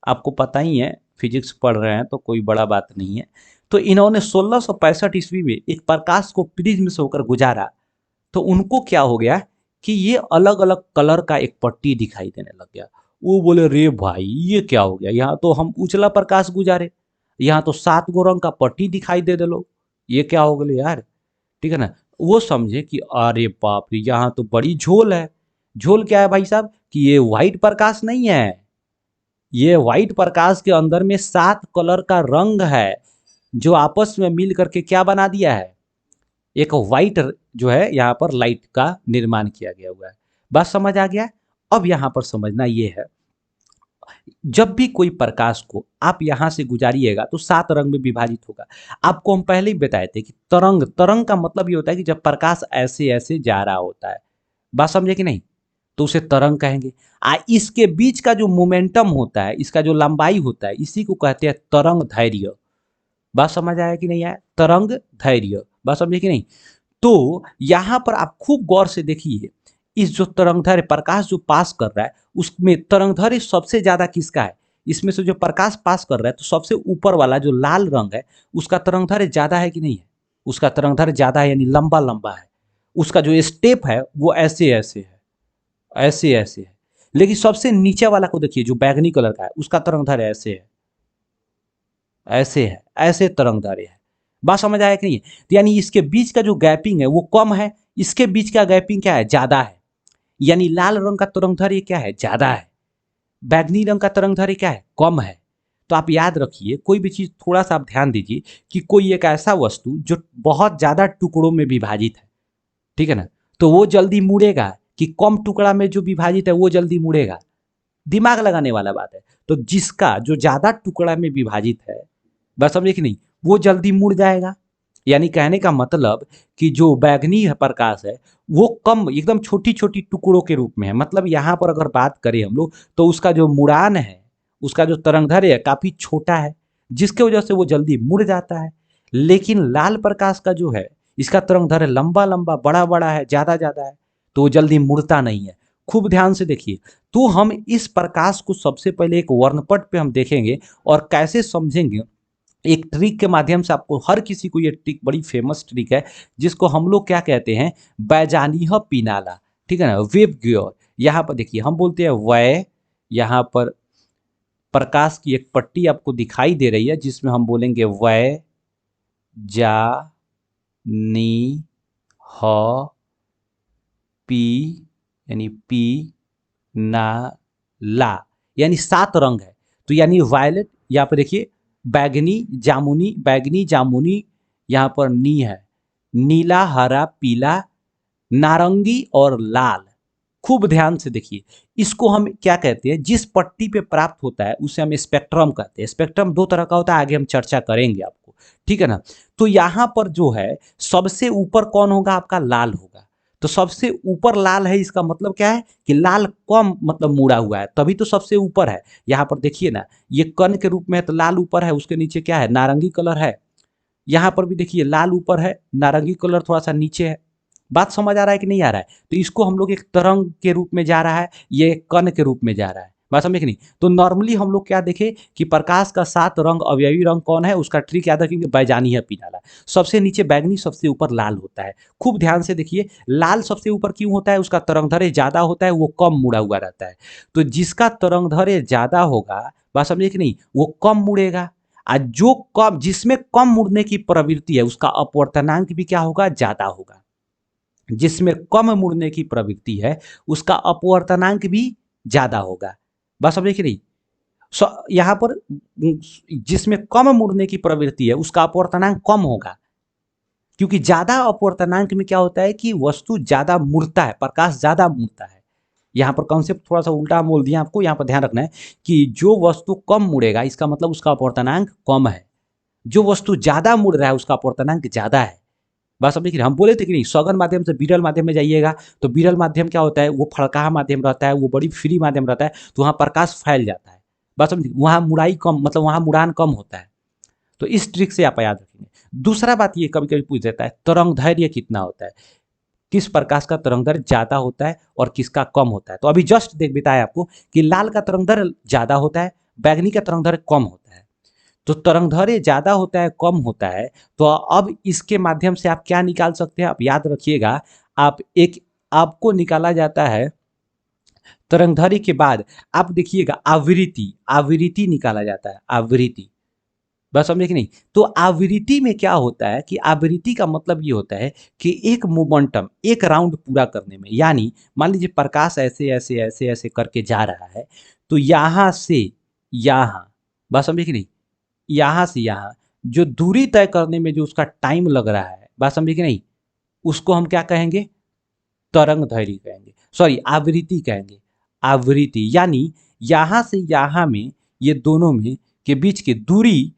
A: आपको पता ही है, फिजिक्स पढ़ रहे हैं तो कोई बड़ा बात नहीं है। तो इन्होंने 1665 ईस्वी में एक प्रकाश को प्रिज्म से होकर गुजारा, तो उनको क्या हो गया कि ये अलग अलग कलर का एक पट्टी दिखाई देने लग गया। वो बोले, रे भाई ये क्या हो गया, यहाँ तो हम उजला प्रकाश गुजारे, यहाँ तो 7 गो रंग का पट्टी दिखाई दे दे लो, ये क्या हो गया यार। ठीक है ना? वो समझे कि अरे बाप रे, यहाँ तो बड़ी झोल है। झोल क्या है भाई साहब, कि ये व्हाइट प्रकाश नहीं है, ये व्हाइट प्रकाश के अंदर में 7 कलर का रंग है, जो आपस में मिल करके क्या बना दिया है, एक व्हाइट जो है यहाँ पर लाइट का निर्माण किया गया हुआ है। बात समझ आ गया? अब यहाँ पर समझना ये है, जब भी कोई प्रकाश को आप यहाँ से गुजारिएगा तो 7 रंग में विभाजित होगा। आपको हम पहले ही बताए थे कि तरंग, तरंग का मतलब ये होता है कि जब प्रकाश ऐसे ऐसे जा रहा होता है। बात समझे कि नहीं? तो उसे तरंग कहेंगे। इसके बीच का जो मोमेंटम होता है, इसका जो लंबाई होता है, इसी को कहते हैं तरंग धैर्य। बात समझ आया कि नहीं आया? तरंग धैर्य, बात समझे कि नहीं? तो यहां पर आप खूब गौर से देखिए, इस जो तरंगधर प्रकाश जो पास कर रहा है, उसमें तरंगधर सबसे ज्यादा किसका है? इसमें से जो प्रकाश पास कर रहा है, तो सबसे ऊपर वाला जो लाल रंग है, उसका तरंगधर ज्यादा है कि नहीं है? उसका तरंगधर ज्यादा है, यानी लंबा लंबा है। उसका जो स्टेप है वो ऐसे ऐसे है, ऐसे ऐसे है। लेकिन सबसे नीचे वाला को देखिए, जो बैगनी कलर का है, उसका तरंगधर ऐसे है, ऐसे है, ऐसे तरंगदारे है। बात समझ आया कि नहीं? तो यानी इसके बीच का जो गैपिंग है वो कम है, इसके बीच का गैपिंग क्या है, ज्यादा है। यानी लाल रंग का तरंगधर्य क्या है, ज्यादा है। बैगनी रंग का तरंगधर्य क्या है, कम है। तो आप याद रखिए, कोई भी चीज थोड़ा सा आप ध्यान दीजिए कि कोई एक ऐसा वस्तु जो बहुत ज्यादा टुकड़ों में विभाजित है, ठीक है ना, तो वो जल्दी मुड़ेगा, कि कम टुकड़ा में जो विभाजित है वो जल्दी मुड़ेगा। दिमाग लगाने वाला बात है। तो जिसका जो ज्यादा टुकड़ा में विभाजित है, बस समझे कि नहीं, वो जल्दी मुड़ जाएगा। यानी कहने का मतलब कि जो बैगनी है प्रकाश है, वो कम, एकदम छोटी छोटी टुकड़ों के रूप में है। मतलब यहाँ पर अगर बात करें हम लोग, तो उसका जो मुड़ान है, उसका जो तरंगधर्य है, काफी छोटा है, जिसके वजह से वो जल्दी मुड़ जाता है। लेकिन लाल प्रकाश का जो है, इसका तरंगधर्य लंबा लंबा बड़ा बड़ा है, ज्यादा ज्यादा है, तो वो जल्दी मुड़ता नहीं है। खूब ध्यान से देखिए। तो हम इस प्रकाश को सबसे पहले एक वर्णपट पे हम देखेंगे, और कैसे समझेंगे, एक ट्रिक के माध्यम से। आपको हर किसी को ये ट्रिक बड़ी फेमस ट्रिक है, जिसको हम लोग क्या कहते हैं, बैजानीह पिनाला, ठीक है ना, वेब ग्योर। यहाँ पर देखिए, हम बोलते हैं वय, यहाँ पर प्रकाश की एक पट्टी आपको दिखाई दे रही है, जिसमें हम बोलेंगे वय जा नी ह पी, यानी पी ना ला, यानी 7 रंग है। तो यानी वायलेट, यहाँ पर देखिए, बैगनी जामुनी, बैगनी जामुनी, यहाँ पर नी है, नीला हरा पीला नारंगी और लाल। खूब ध्यान से देखिए, इसको हम क्या कहते हैं, जिस पट्टी पे प्राप्त होता है उसे हम स्पेक्ट्रम कहते हैं। स्पेक्ट्रम 2 तरह का होता है, आगे हम चर्चा करेंगे आपको। ठीक है ना। तो यहाँ पर जो है सबसे ऊपर कौन होगा, आपका लाल होगा। तो सबसे ऊपर लाल है, इसका मतलब क्या है कि लाल कम मतलब मुड़ा हुआ है, तभी तो सबसे ऊपर है। यहाँ पर देखिए ना, ये कण के रूप में है तो लाल ऊपर है, उसके नीचे क्या है, नारंगी कलर है। यहाँ पर भी देखिए लाल ऊपर है, नारंगी कलर थोड़ा सा नीचे है। बात समझ आ रहा है कि नहीं आ रहा है। तो इसको हम लोग एक तरंग के रूप में जा रहा है, ये एक कण के रूप में जा रहा है। बात समझे कि नहीं। तो नॉर्मली हम लोग क्या देखे कि प्रकाश का 7 रंग अवयवी रंग कौन है, उसका ट्रिक याद रखेंगे, बैजानी है पीला। सबसे नीचे बैगनी, सबसे ऊपर लाल होता है। खूब ध्यान से देखिए, लाल सबसे ऊपर क्यों होता है, उसका तरंगधैर्य ज्यादा होता है, वो कम मुड़ा हुआ रहता है। तो जिसका तरंगधैर्य ज्यादा होगा, बात समझे कि नहीं, वो कम मुड़ेगा। और जो कम, जिसमें कम मुड़ने की प्रवृत्ति है, उसका अपवर्तनांक भी क्या होगा, ज्यादा होगा। जिसमें कम मुड़ने की प्रवृत्ति है, उसका अपवर्तनांक भी ज्यादा होगा। बात समझे कि नहीं। यहां पर जिसमें कम मुड़ने की प्रवृत्ति है, उसका अपवर्तनांक कम होगा, क्योंकि ज्यादा अपवर्तनांक में क्या होता है कि वस्तु ज्यादा मुड़ता है, प्रकाश ज्यादा मुड़ता है। यहाँ पर कॉन्सेप्ट थोड़ा सा उल्टा बोल दिया आपको, यहाँ पर ध्यान रखना है कि जो वस्तु कम मुड़ेगा, इसका मतलब उसका अपवर्तनांक कम है। जो वस्तु ज्यादा मुड़ रहा है, उसका अपवर्तनांक ज्यादा है। बात समझ कि हम बोले थे कि नहीं, सघन माध्यम से विरल माध्यम में जाइएगा तो विरल माध्यम क्या होता है, वो फड़का माध्यम रहता है, वो बड़ी फ्री माध्यम रहता है, तो वहाँ प्रकाश फैल जाता है। बात समझ, वहाँ मुड़ाई कम, मतलब वहाँ मुड़ान कम होता है। तो इस ट्रिक से आप याद रखेंगे। दूसरा बात ये कभी कभी पूछ देता है, तरंग धैर्य कितना होता है, किस प्रकाश का तरंगदैर्घ्य ज्यादा होता है और किसका कम होता है। तो अभी जस्ट देख बताया आपको कि लाल का तरंगदैर्घ्य ज्यादा होता है, बैगनी का तरंगदैर्घ्य कम होता है। तो तरंगदैर्घ्य ज्यादा होता है, कम होता है, तो अब इसके माध्यम से आप क्या निकाल सकते हैं, आप याद रखिएगा। आप एक, आपको निकाला जाता है तरंगदैर्घ्य के बाद, आप देखिएगा आवृत्ति, आवृत्ति निकाला जाता है, आवृत्ति। बस समझे कि नहीं। तो आवृत्ति में क्या होता है कि आवृत्ति का मतलब ये होता है कि एक मोमेंटम, एक राउंड पूरा करने में, यानी मान लीजिए प्रकाश ऐसे ऐसे ऐसे ऐसे करके जा रहा है, तो यहां से यहां, बस समझे कि नहीं, यहां से यहां जो दूरी तय करने में जो उसका टाइम लग रहा है, बात समझे कि नहीं, उसको हम क्या कहेंगे, तरंग धैर्य कहेंगे, सॉरी आवृत्ति कहेंगे। आवृत्ति यानी यहां से यहां में, ये दोनों में के बीच की दूरी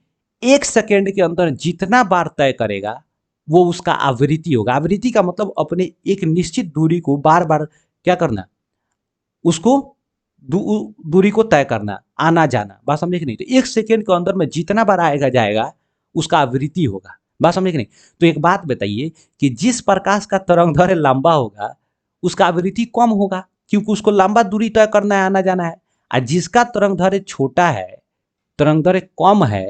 A: 1 सेकेंड के अंदर जितना बार तय करेगा, वो उसका आवृत्ति होगा। आवृत्ति का मतलब अपने एक निश्चित दूरी को बार बार क्या करना, उसको दूरी को तय करना, आना जाना। बात समझे कि नहीं। तो 1 सेकेंड के अंदर में जितना बार आएगा जाएगा, उसका आवृत्ति होगा। बात समझे कि नहीं। तो एक बात बताइए कि जिस प्रकाश का तरंगदैर्घ्य लंबा होगा, उसका आवृत्ति कम होगा, क्योंकि उसको लंबा दूरी तय करना है, आना जाना है। और जिसका तरंगदैर्घ्य छोटा है, तरंगदैर्घ्य कम है,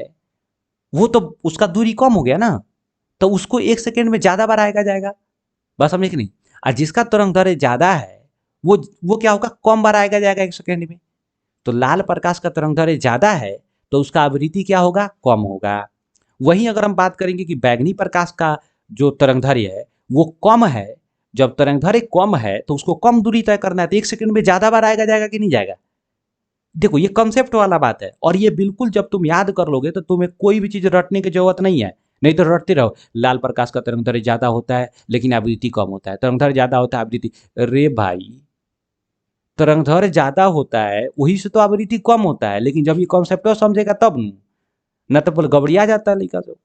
A: वो तो उसका दूरी कम हो गया ना, तो उसको 1 सेकेंड में ज्यादा बार आएगा जाएगा। बात समझे कि नहीं। और जिसका तरंगदैर्घ्य ज्यादा है, वो क्या होगा, कम बार आएगा जाएगा 1 सेकेंड में। तो लाल प्रकाश का तरंगदैर्घ्य ज्यादा है, तो उसका आवृत्ति क्या होगा, कम होगा। वहीं अगर हम बात करेंगे कि बैगनी प्रकाश का जो तरंगदैर्घ्य है वो कम है, जब तरंगदैर्घ्य कम है तो उसको कम दूरी तय करना है, तो 1 सेकेंड में ज्यादा बार आएगा जाएगा कि नहीं जाएगा। देखो ये कंसेप्ट वाला बात है, और ये बिल्कुल जब तुम याद कर लोगे तो तुम्हें कोई भी चीज रटने की जरूरत नहीं है। नहीं तो रटते रहो, लाल प्रकाश का तरंगदैर्घ्य ज्यादा होता है लेकिन आवृत्ति कम होता है, तरंगदैर्घ्य ज्यादा होता है आवृत्ति, रे भाई तरंगदैर्घ्य ज्यादा होता है वही से तो आवृत्ति कम होता है, लेकिन जब ये कॉन्सेप्ट समझेगा तब न तो बोल गड़बड़िया जाता है लड़का। तो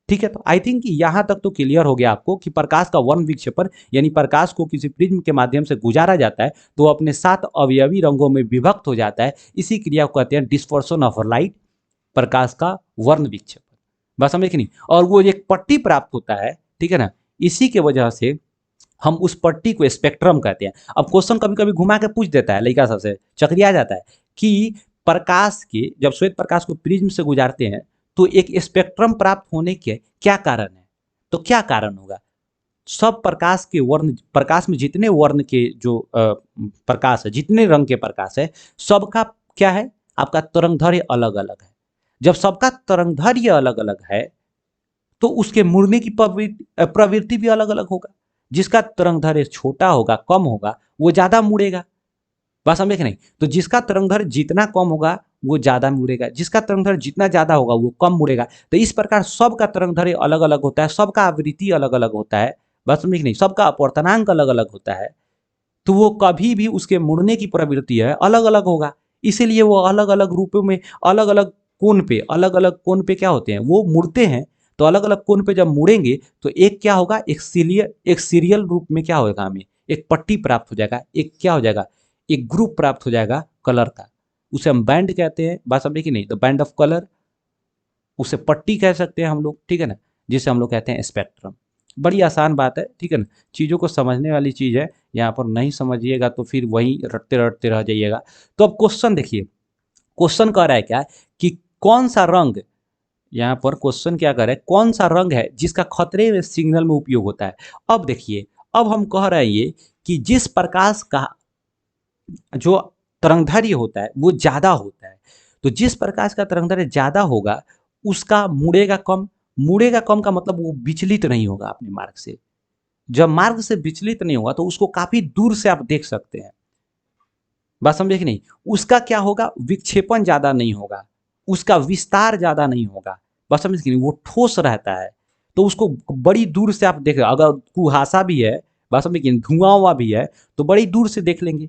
A: ठीक है, तो आई थिंक यहां तक तो क्लियर हो गया आपको कि प्रकाश का वर्ण विक्षेपण, यानी प्रकाश को किसी प्रिज्म के माध्यम से गुजारा जाता है तो वो अपने 7 अवयवी रंगों में विभक्त हो जाता है। इसी क्रिया को कहते हैं डिस्पर्सन ऑफ लाइट, प्रकाश का वर्ण विक्षेपण। बस समझे कि नहीं। और वो एक पट्टी प्राप्त होता है, ठीक है ना, इसी के वजह से हम उस पट्टी को स्पेक्ट्रम कहते हैं। अब क्वेश्चन कभी कभी घुमा के पूछ देता है, लड़का सबसे चक्रिया जाता है कि प्रकाश के, जब श्वेत प्रकाश को प्रिज्म से गुजारते हैं तो एक स्पेक्ट्रम प्राप्त होने के क्या कारण है। तो क्या कारण होगा, सब प्रकाश के वर्ण, प्रकाश में जितने वर्ण के जो प्रकाश है, जितने रंग के प्रकाश है, सबका क्या है, आपका तरंगदैर्घ्य अलग अलग है। जब सबका तरंगदैर्घ्य अलग अलग है तो उसके मुड़ने की प्रवृत्ति भी अलग अलग होगा। जिसका तरंगदैर्घ्य छोटा होगा, कम होगा, वो ज्यादा मुड़ेगा। बात समझे कि नहीं। तो जिसका तरंगदैर्घ्य जितना कम होगा वो ज्यादा मुड़ेगा, जिसका तरंगदैर्घ्य जितना ज्यादा होगा वो कम मुड़ेगा। तो इस प्रकार सबका तरंगदैर्घ्य अलग अलग होता है, सबका आवृत्ति अलग अलग होता है। बात समझे कि नहीं, सबका अपवर्तनांक अलग अलग होता है, तो वो कभी भी उसके मुड़ने की प्रवृत्ति है अलग अलग होगा। इसीलिए वो अलग अलग रूपों में, अलग अलग कोण पे, अलग अलग कोण पे क्या होते हैं, वो मुड़ते हैं। तो अलग अलग कोण पे जब मुड़ेंगे तो एक क्या होगा, एक सीरियल रूप में क्या होगा, हमें एक पट्टी प्राप्त हो जाएगा, एक क्या हो जाएगा, एक ग्रुप प्राप्त हो जाएगा कलर का। उसे हम बैंड कहते हैं, बात समझे कि नहीं, द बैंड ऑफ कलर, उसे पट्टी कह सकते हैं हम लोग, ठीक है ना, जिसे हम लोग कहते हैं स्पेक्ट्रम। बड़ी आसान बात है, ठीक है ना, चीज़ों को समझने वाली चीज़ है। यहाँ पर नहीं समझिएगा तो फिर वहीं रटते रटते रह जाइएगा। तो अब क्वेश्चन देखिए, क्वेश्चन कह रहा है क्या, कि कौन सा रंग, यहाँ पर क्वेश्चन क्या कर रहा है, कौन सा रंग है जिसका खतरे में सिग्नल में उपयोग होता है। अब देखिए, अब हम कह रहे हैं ये कि जिस प्रकाश का जो तरंगदैर्घ्य होता है वो ज़्यादा होता है, तो जिस प्रकाश का तरंगदैर्घ्य ज़्यादा होगा उसका मुड़ेगा कम। मुड़ेगा कम का मतलब वो विचलित नहीं होगा अपने मार्ग से। जब मार्ग से विचलित नहीं होगा तो उसको काफ़ी दूर से आप देख सकते हैं। बात समझे कि नहीं, उसका क्या होगा, विक्षेपण ज़्यादा नहीं होगा, उसका विस्तार ज़्यादा नहीं होगा। बात समझे कि नहीं, वो ठोस रहता है, तो उसको बड़ी दूर से आप देख, अगर कुहासा भी है, बात समझे कि नहीं, धुआं हुआ भी है, तो बड़ी दूर से देख लेंगे।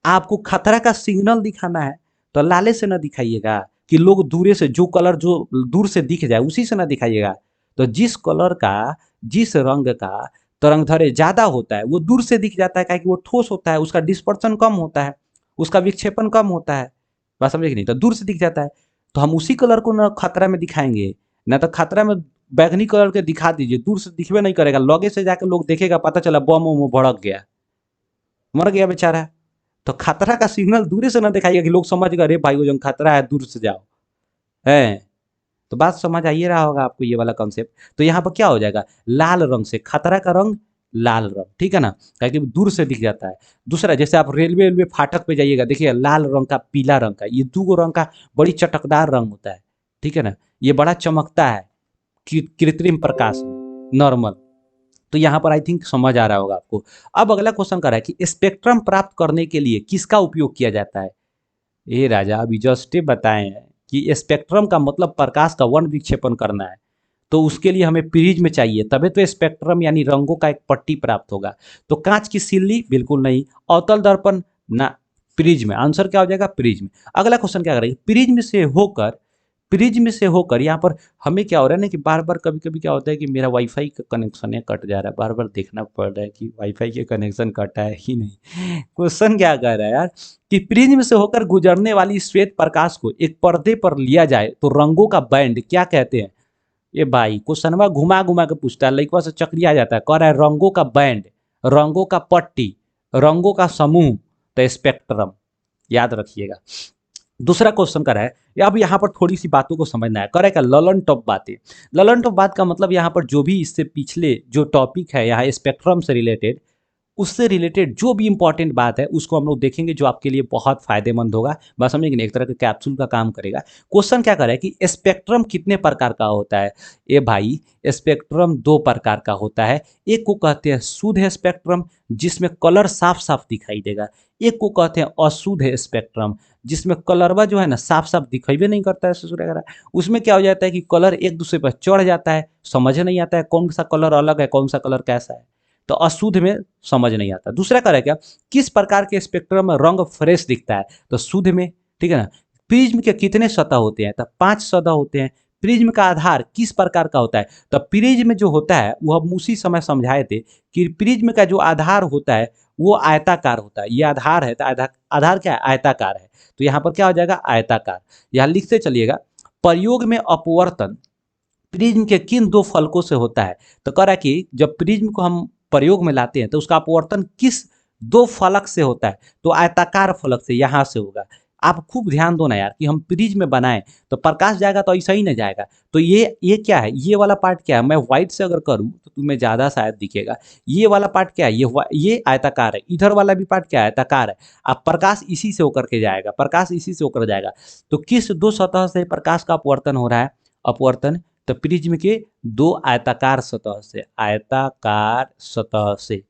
A: आपको खतरा का सिग्नल दिखाना है तो लाले से ना दिखाइएगा, कि लोग दूरे से, जो कलर जो दूर से दिख जाए उसी से ना दिखाइएगा। तो जिस कलर का, जिस रंग का तरंगदैर्घ्य ज़्यादा होता है वो दूर से दिख जाता है, क्या कि वो ठोस होता है, उसका डिस्पर्सन कम होता है, उसका विक्षेपण कम होता है। बात समझे कि नहीं, तो दूर से दिख जाता है। तो हम उसी कलर को ना खतरा में दिखाएंगे, ना तो खतरा में बैगनी कलर के दिखा दीजिए, दूर से दिखबे नहीं करेगा, लगे से जाकर लोग देखेगा, पता चला बम में भड़क गया, मर गया बेचारा। तो खतरा का सिग्नल दूर से ना दिखाइएगा कि लोग समझ गए अरे भाई वो जो खतरा है दूर से जाओ, है। तो बात समझ आइए रहा होगा आपको ये वाला कॉन्सेप्ट। तो यहाँ पर क्या हो जाएगा, लाल रंग से, खतरा का रंग लाल रंग, ठीक है ना, क्योंकि दूर से दिख जाता है। दूसरा, जैसे आप रेलवे रेलवे फाटक पे जाइएगा, देखिए लाल रंग का, पीला रंग का, ये दो रंग का बड़ी चटकदार रंग होता है, ठीक है ना, ये बड़ा चमकता है कृत्रिम प्रकाश में, नॉर्मल। तो यहाँ पर आई थिंक समझ आ रहा होगा आपको। अब अगला क्वेश्चन कर रहा है कि स्पेक्ट्रम प्राप्त करने के लिए किसका उपयोग किया जाता है। ये राजा अभी जस्ट बताए हैं कि स्पेक्ट्रम का मतलब प्रकाश का वर्ण विक्षेपण करना है, तो उसके लिए हमें प्रिज्म चाहिए, तभी तो स्पेक्ट्रम यानी रंगों का एक पट्टी प्राप्त होगा। तो कांच की सिल्ली बिल्कुल नहीं, अवतल दर्पण ना, प्रिज्म आंसर क्या हो जाएगा, प्रिज्म। अगला क्वेश्चन क्या करेंगे, प्रिज्म से होकर यहाँ पर हमें क्या हो रहा है ना, कि बार बार कभी कभी क्या होता है कि मेरा वाईफाई का कनेक्शन है कट जा रहा है, बार बार देखना पड़ रहा है कि वाईफाई के कनेक्शन कटा है ही नहीं। क्वेश्चन क्या कर रहा है यार, कि प्रिज्म से होकर गुजरने वाली श्वेत प्रकाश को एक पर्दे पर लिया जाए तो रंगों का बैंड क्या कहते हैं। ये भाई क्वेश्चनवा घुमा घुमा के पूछता है, लड़का से चक्रिया जाता है, कह रहा है रंगों का बैंड, रंगों का पट्टी, रंगों का समूह, तो स्पेक्ट्रम, याद रखिएगा। दूसरा क्वेश्चन कर रहा है, अब यहाँ पर थोड़ी सी बातों को समझना है, करेगा ललन टॉप बातें। ललन टॉप बात का मतलब यहाँ पर जो भी इससे पिछले जो टॉपिक है यहाँ स्पेक्ट्रम से रिलेटेड, उससे रिलेटेड जो भी इंपॉर्टेंट बात है उसको हम लोग देखेंगे, जो आपके लिए बहुत फायदेमंद होगा। बस समझे कि नहीं, एक तरह का कैप्सूल का काम करेगा। क्वेश्चन क्या कर रहा है कि स्पेक्ट्रम कितने प्रकार का होता है। ए भाई, स्पेक्ट्रम दो प्रकार का होता है। एक को कहते हैं शुद्ध स्पेक्ट्रम, जिसमें कलर साफ साफ दिखाई देगा। एक को कहते हैं अशुद्ध स्पेक्ट्रम, जिसमें कलरवा जो है ना साफ साफ दिखाई भी नहीं करता है ससुर वगैरह। उसमें क्या हो जाता है कि कलर एक दूसरे पर चढ़ जाता है, समझ नहीं आता है कौन सा कलर अलग है, कौन सा कलर कैसा है। तो अशुद्ध में समझ नहीं आता। दूसरा क्या है, क्या किस प्रकार के स्पेक्ट्रम में रंग फ्रेश दिखता है, तो शुद्ध में, ठीक है ना। प्रिज्म के कितने सतह होते हैं, तो 5 सतह होते हैं। प्रिज्म का आधार किस प्रकार का होता है, तो प्रिज्म जो होता है वो हम उसी समय समझाए थे कि प्रिज्म का जो आधार होता है वो आयताकार होता है। ये आधार है तो आधार क्या है, आयताकार है। तो यहाँ पर क्या हो जाएगा, आयताकार। यहाँ लिखते चलिएगा, प्रयोग में अपवर्तन प्रिज्म के किन दो फलकों से होता है। तो कह रहा है कि जब प्रिज्म को हम प्रयोग में लाते हैं तो उसका अपवर्तन किस दो फलक से होता है, तो आयताकार फलक से, यहाँ से होगा। आप खूब ध्यान दो ना यार, कि हम प्रिज्म में बनाएं तो प्रकाश जाएगा तो ऐसा ही ना जाएगा। तो ये क्या है, ये वाला पार्ट क्या है, मैं व्हाइट से अगर करूँ तो तुम्हें ज़्यादा शायद दिखेगा। ये वाला पार्ट क्या है, ये आयताकार है, इधर वाला भी पार्ट क्या है, आयताकार है। अब प्रकाश इसी से होकर के जाएगा, प्रकाश इसी से होकर जाएगा। तो किस दो सतह से प्रकाश का अपवर्तन हो रहा है, अपवर्तन, तो प्रिज्म के दो आयताकार सतह से, आयताकार सतह से।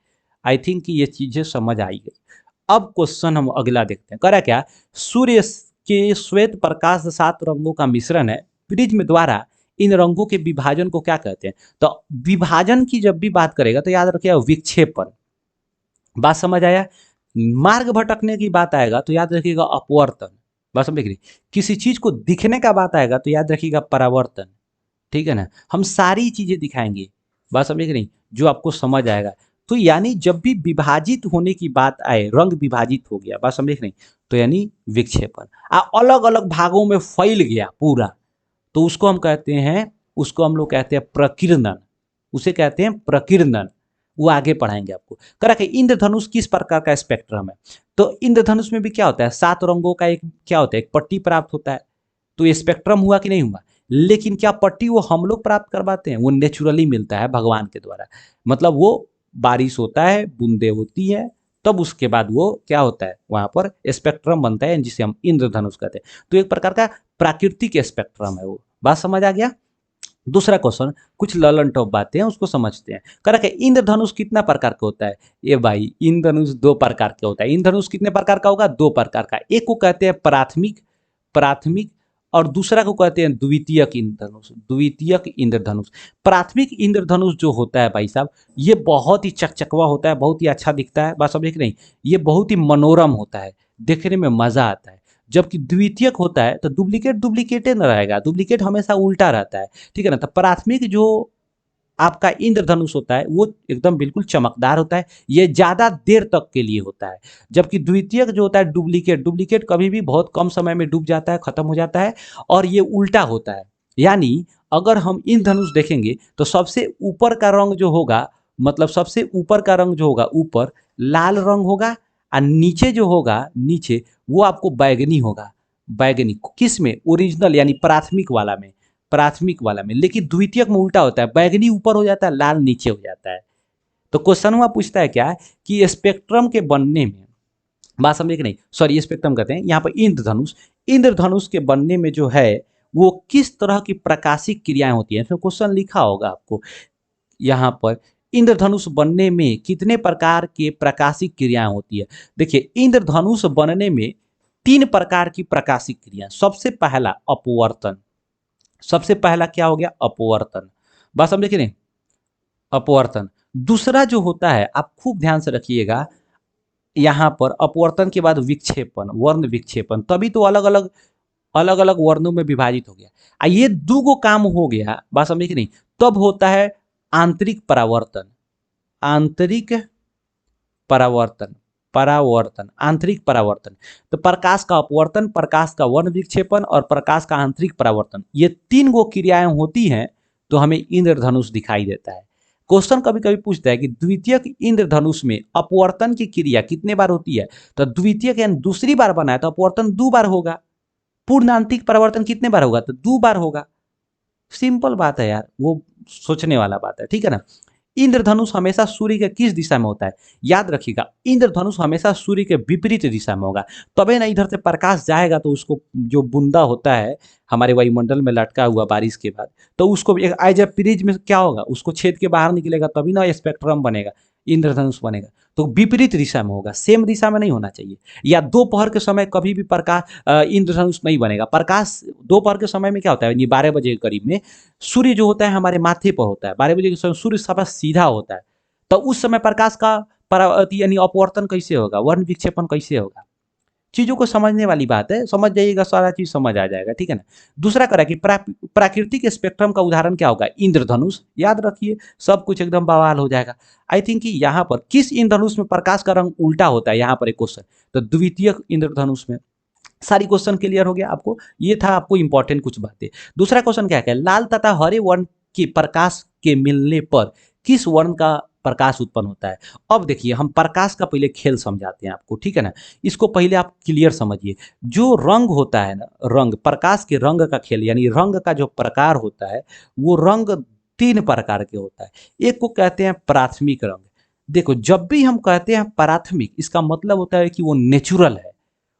A: आई थिंक कि ये चीजें समझ आई गई। अब क्वेश्चन हम अगला देखते हैं, करा क्या, सूर्य के श्वेत प्रकाश 7 रंगों का मिश्रण है, प्रिज्म द्वारा इन रंगों के विभाजन को क्या कहते हैं। तो विभाजन की जब भी बात करेगा तो याद रखिएगा विक्षेपण। बात समझ आया। मार्ग भटकने की बात आएगा तो याद रखिएगा अपवर्तन। बात समझ रही। किसी चीज को दिखने का बात आएगा तो याद रखिएगा परावर्तन, ठीक है ना। हम सारी चीजें दिखाएंगे, बात समझ रही, जो आपको समझ आएगा। तो यानी जब भी विभाजित होने की बात आए, रंग विभाजित हो गया, बात समझ रही, तो यानी विक्षेपण अलग अलग भागों में फैल गया पूरा, तो उसको हम कहते हैं, उसको हम लोग कहते हैं प्रकीर्णन, उसे कहते हैं प्रकीर्णन। वो आगे पढ़ाएंगे आपको। करा कि इंद्रधनुष किस प्रकार का स्पेक्ट्रम है, तो इंद्रधनुष में भी क्या होता है, 7 रंगों का एक क्या होता है, एक पट्टी प्राप्त होता है। तो ये स्पेक्ट्रम हुआ कि नहीं हुआ, लेकिन क्या पट्टी वो हम लोग प्राप्त करवाते हैं, वो नेचुरली मिलता है भगवान के द्वारा। मतलब वो बारिश होता है, बूंदे होती है, तब उसके बाद वो क्या होता है, वहां पर स्पेक्ट्रम बनता है जिसे हम इंद्रधनुष कहते हैं। तो एक प्रकार का प्राकृतिक स्पेक्ट्रम है वो। बात समझ आ गया। दूसरा क्वेश्चन, कुछ ललन टॉप बातें हैं उसको समझते हैं। कह रहा है इंद्रधनुष कितना प्रकार का होता है, ये भाई इंद्रधनुष 2 प्रकार का होता है। इंद्रधनुष कितने प्रकार का होगा, 2 प्रकार का। एक को कहते हैं प्राथमिक, प्राथमिक, और दूसरा को कहते हैं द्वितीयक इंद्रधनुष, द्वितीयक इंद्रधनुष। प्राथमिक इंद्रधनुष जो होता है भाई साहब, ये बहुत ही चकचकवा होता है, बहुत ही अच्छा दिखता है, बात समझे कि नहीं, ये बहुत ही मनोरम होता है, देखने में मजा आता है। जबकि द्वितीयक होता है तो डुप्लीकेट डुप्लीकेट न रहेगा, डुप्लीकेट हमेशा उल्टा रहता है, ठीक है ना। तो प्राथमिक जो आपका इंद्रधनुष होता है वो एकदम बिल्कुल चमकदार होता है, ये ज़्यादा देर तक के लिए होता है। जबकि द्वितीयक जो होता है डुप्लीकेट, डुप्लीकेट कभी भी बहुत कम समय में डूब जाता है, खत्म हो जाता है, और ये उल्टा होता है। यानी अगर हम इंद्रधनुष देखेंगे तो सबसे ऊपर का रंग जो होगा, मतलब सबसे ऊपर का रंग जो होगा, ऊपर लाल रंग होगा, और नीचे जो होगा, नीचे वो आपको बैगनी होगा। बैगनी किस में, ओरिजिनल यानी प्राथमिक वाला में, प्राथमिक वाला में। लेकिन द्वितीयक में उल्टा होता है, बैगनी ऊपर हो जाता है, लाल नीचे हो जाता है। तो क्वेश्चन हुआ पूछता है क्या, कि स्पेक्ट्रम के बनने में, बात समझे कि नहीं, सॉरी स्पेक्ट्रम कहते हैं यहाँ पर इंद्रधनुष, इंद्रधनुष के बनने में जो है वो किस तरह की प्रकाशिक क्रियाएं होती हैं। तो क्वेश्चन लिखा होगा आपको यहाँ पर, इंद्रधनुष बनने में कितने प्रकार के प्रकाशिक क्रियाएं होती है। देखिए इंद्रधनुष बनने में 3 प्रकार की प्रकाशिक क्रिया। सबसे पहला अपवर्तन, सबसे पहला क्या हो गया, अपवर्तन, बात समझे कि नहीं, अपवर्तन। दूसरा जो होता है, आप खूब ध्यान से रखिएगा, यहाँ पर अपवर्तन के बाद विक्षेपण, वर्ण विक्षेपण, तभी तो अलग अलग, अलग अलग वर्णों में विभाजित हो गया। ये 2 गो काम हो गया, बात समझे कि नहीं, तब होता है आंतरिक परावर्तन, आंतरिक परावर्तन, परावर्तन, आंतरिक परावर्तन। तो प्रकाश का अपवर्तन, प्रकाश का वर्ण विक्षेपण और प्रकाश का आंतरिक परावर्तन, ये 3 गो क्रियाएं होती हैं तो हमें इंद्रधनुष दिखाई देता है। क्वेश्चन कभी कभी पूछता है कि द्वितीयक इंद्रधनुष में अपवर्तन की क्रिया कितने बार होती है, तो द्वितीयक यानी दूसरी बार बना है तो अपवर्तन 2 बार होगा। पूर्ण आंतरिक परावर्तन कितने बार होगा, तो 2 बार होगा। सिंपल बात है यार, वो सोचने वाला बात है, ठीक है ना। इंद्रधनुष हमेशा सूर्य के किस दिशा में होता है, याद रखिएगा इंद्रधनुष हमेशा सूर्य के विपरीत दिशा में होगा, तबे ना इधर से प्रकाश जाएगा तो उसको जो बूंदा होता है हमारे वायुमंडल में लटका हुआ बारिश के बाद, तो उसको एक एज ए प्रिज्म में क्या होगा, उसको छेद के बाहर निकलेगा, तभी ना स्पेक्ट्रम बनेगा, इंद्रधनुष बनेगा। तो विपरीत दिशा में होगा, सेम दिशा में नहीं होना चाहिए। या दोपहर के समय कभी भी प्रकाश इंद्रधनुष नहीं बनेगा। प्रकाश दोपहर के समय में क्या होता है, ये 12 बजे के करीब में सूर्य जो होता है हमारे माथे पर होता है, 12 बजे के समय सूर्य सबसे सीधा होता है, तो उस समय प्रकाश का यानी अपवर्तन कैसे होगा, वर्ण विक्षेपण कैसे होगा। चीजों को समझने वाली बात है, समझ जाइएगा, सारा चीज समझ आ जाएगा, ठीक है ना। दूसरा करा कि प्राकृतिक स्पेक्ट्रम का उदाहरण क्या होगा, इंद्रधनुष, याद रखिए सब कुछ एकदम बवाल हो जाएगा। आई थिंक कि यहाँ पर किस इंद्रधनुष में प्रकाश का रंग उल्टा होता है, यहाँ पर एक क्वेश्चन, तो द्वितीय इंद्रधनुष में। सारी क्वेश्चन क्लियर हो गया आपको, ये था आपको इंपॉर्टेंट कुछ बातें। दूसरा क्वेश्चन क्या है, लाल तथा हरे वर्ण के प्रकाश के मिलने पर किस वर्ण का प्रकाश उत्पन्न होता है। अब देखिए हम प्रकाश का पहले खेल समझाते हैं आपको, ठीक है ना। इसको पहले आप क्लियर समझिए। जो रंग होता है ना, रंग, प्रकाश के रंग का खेल, यानी रंग का जो प्रकार होता है, वो रंग 3 प्रकार के होता है। एक को कहते हैं प्राथमिक रंग। देखो जब भी हम कहते हैं प्राथमिक, इसका मतलब होता है कि वो नेचुरल है,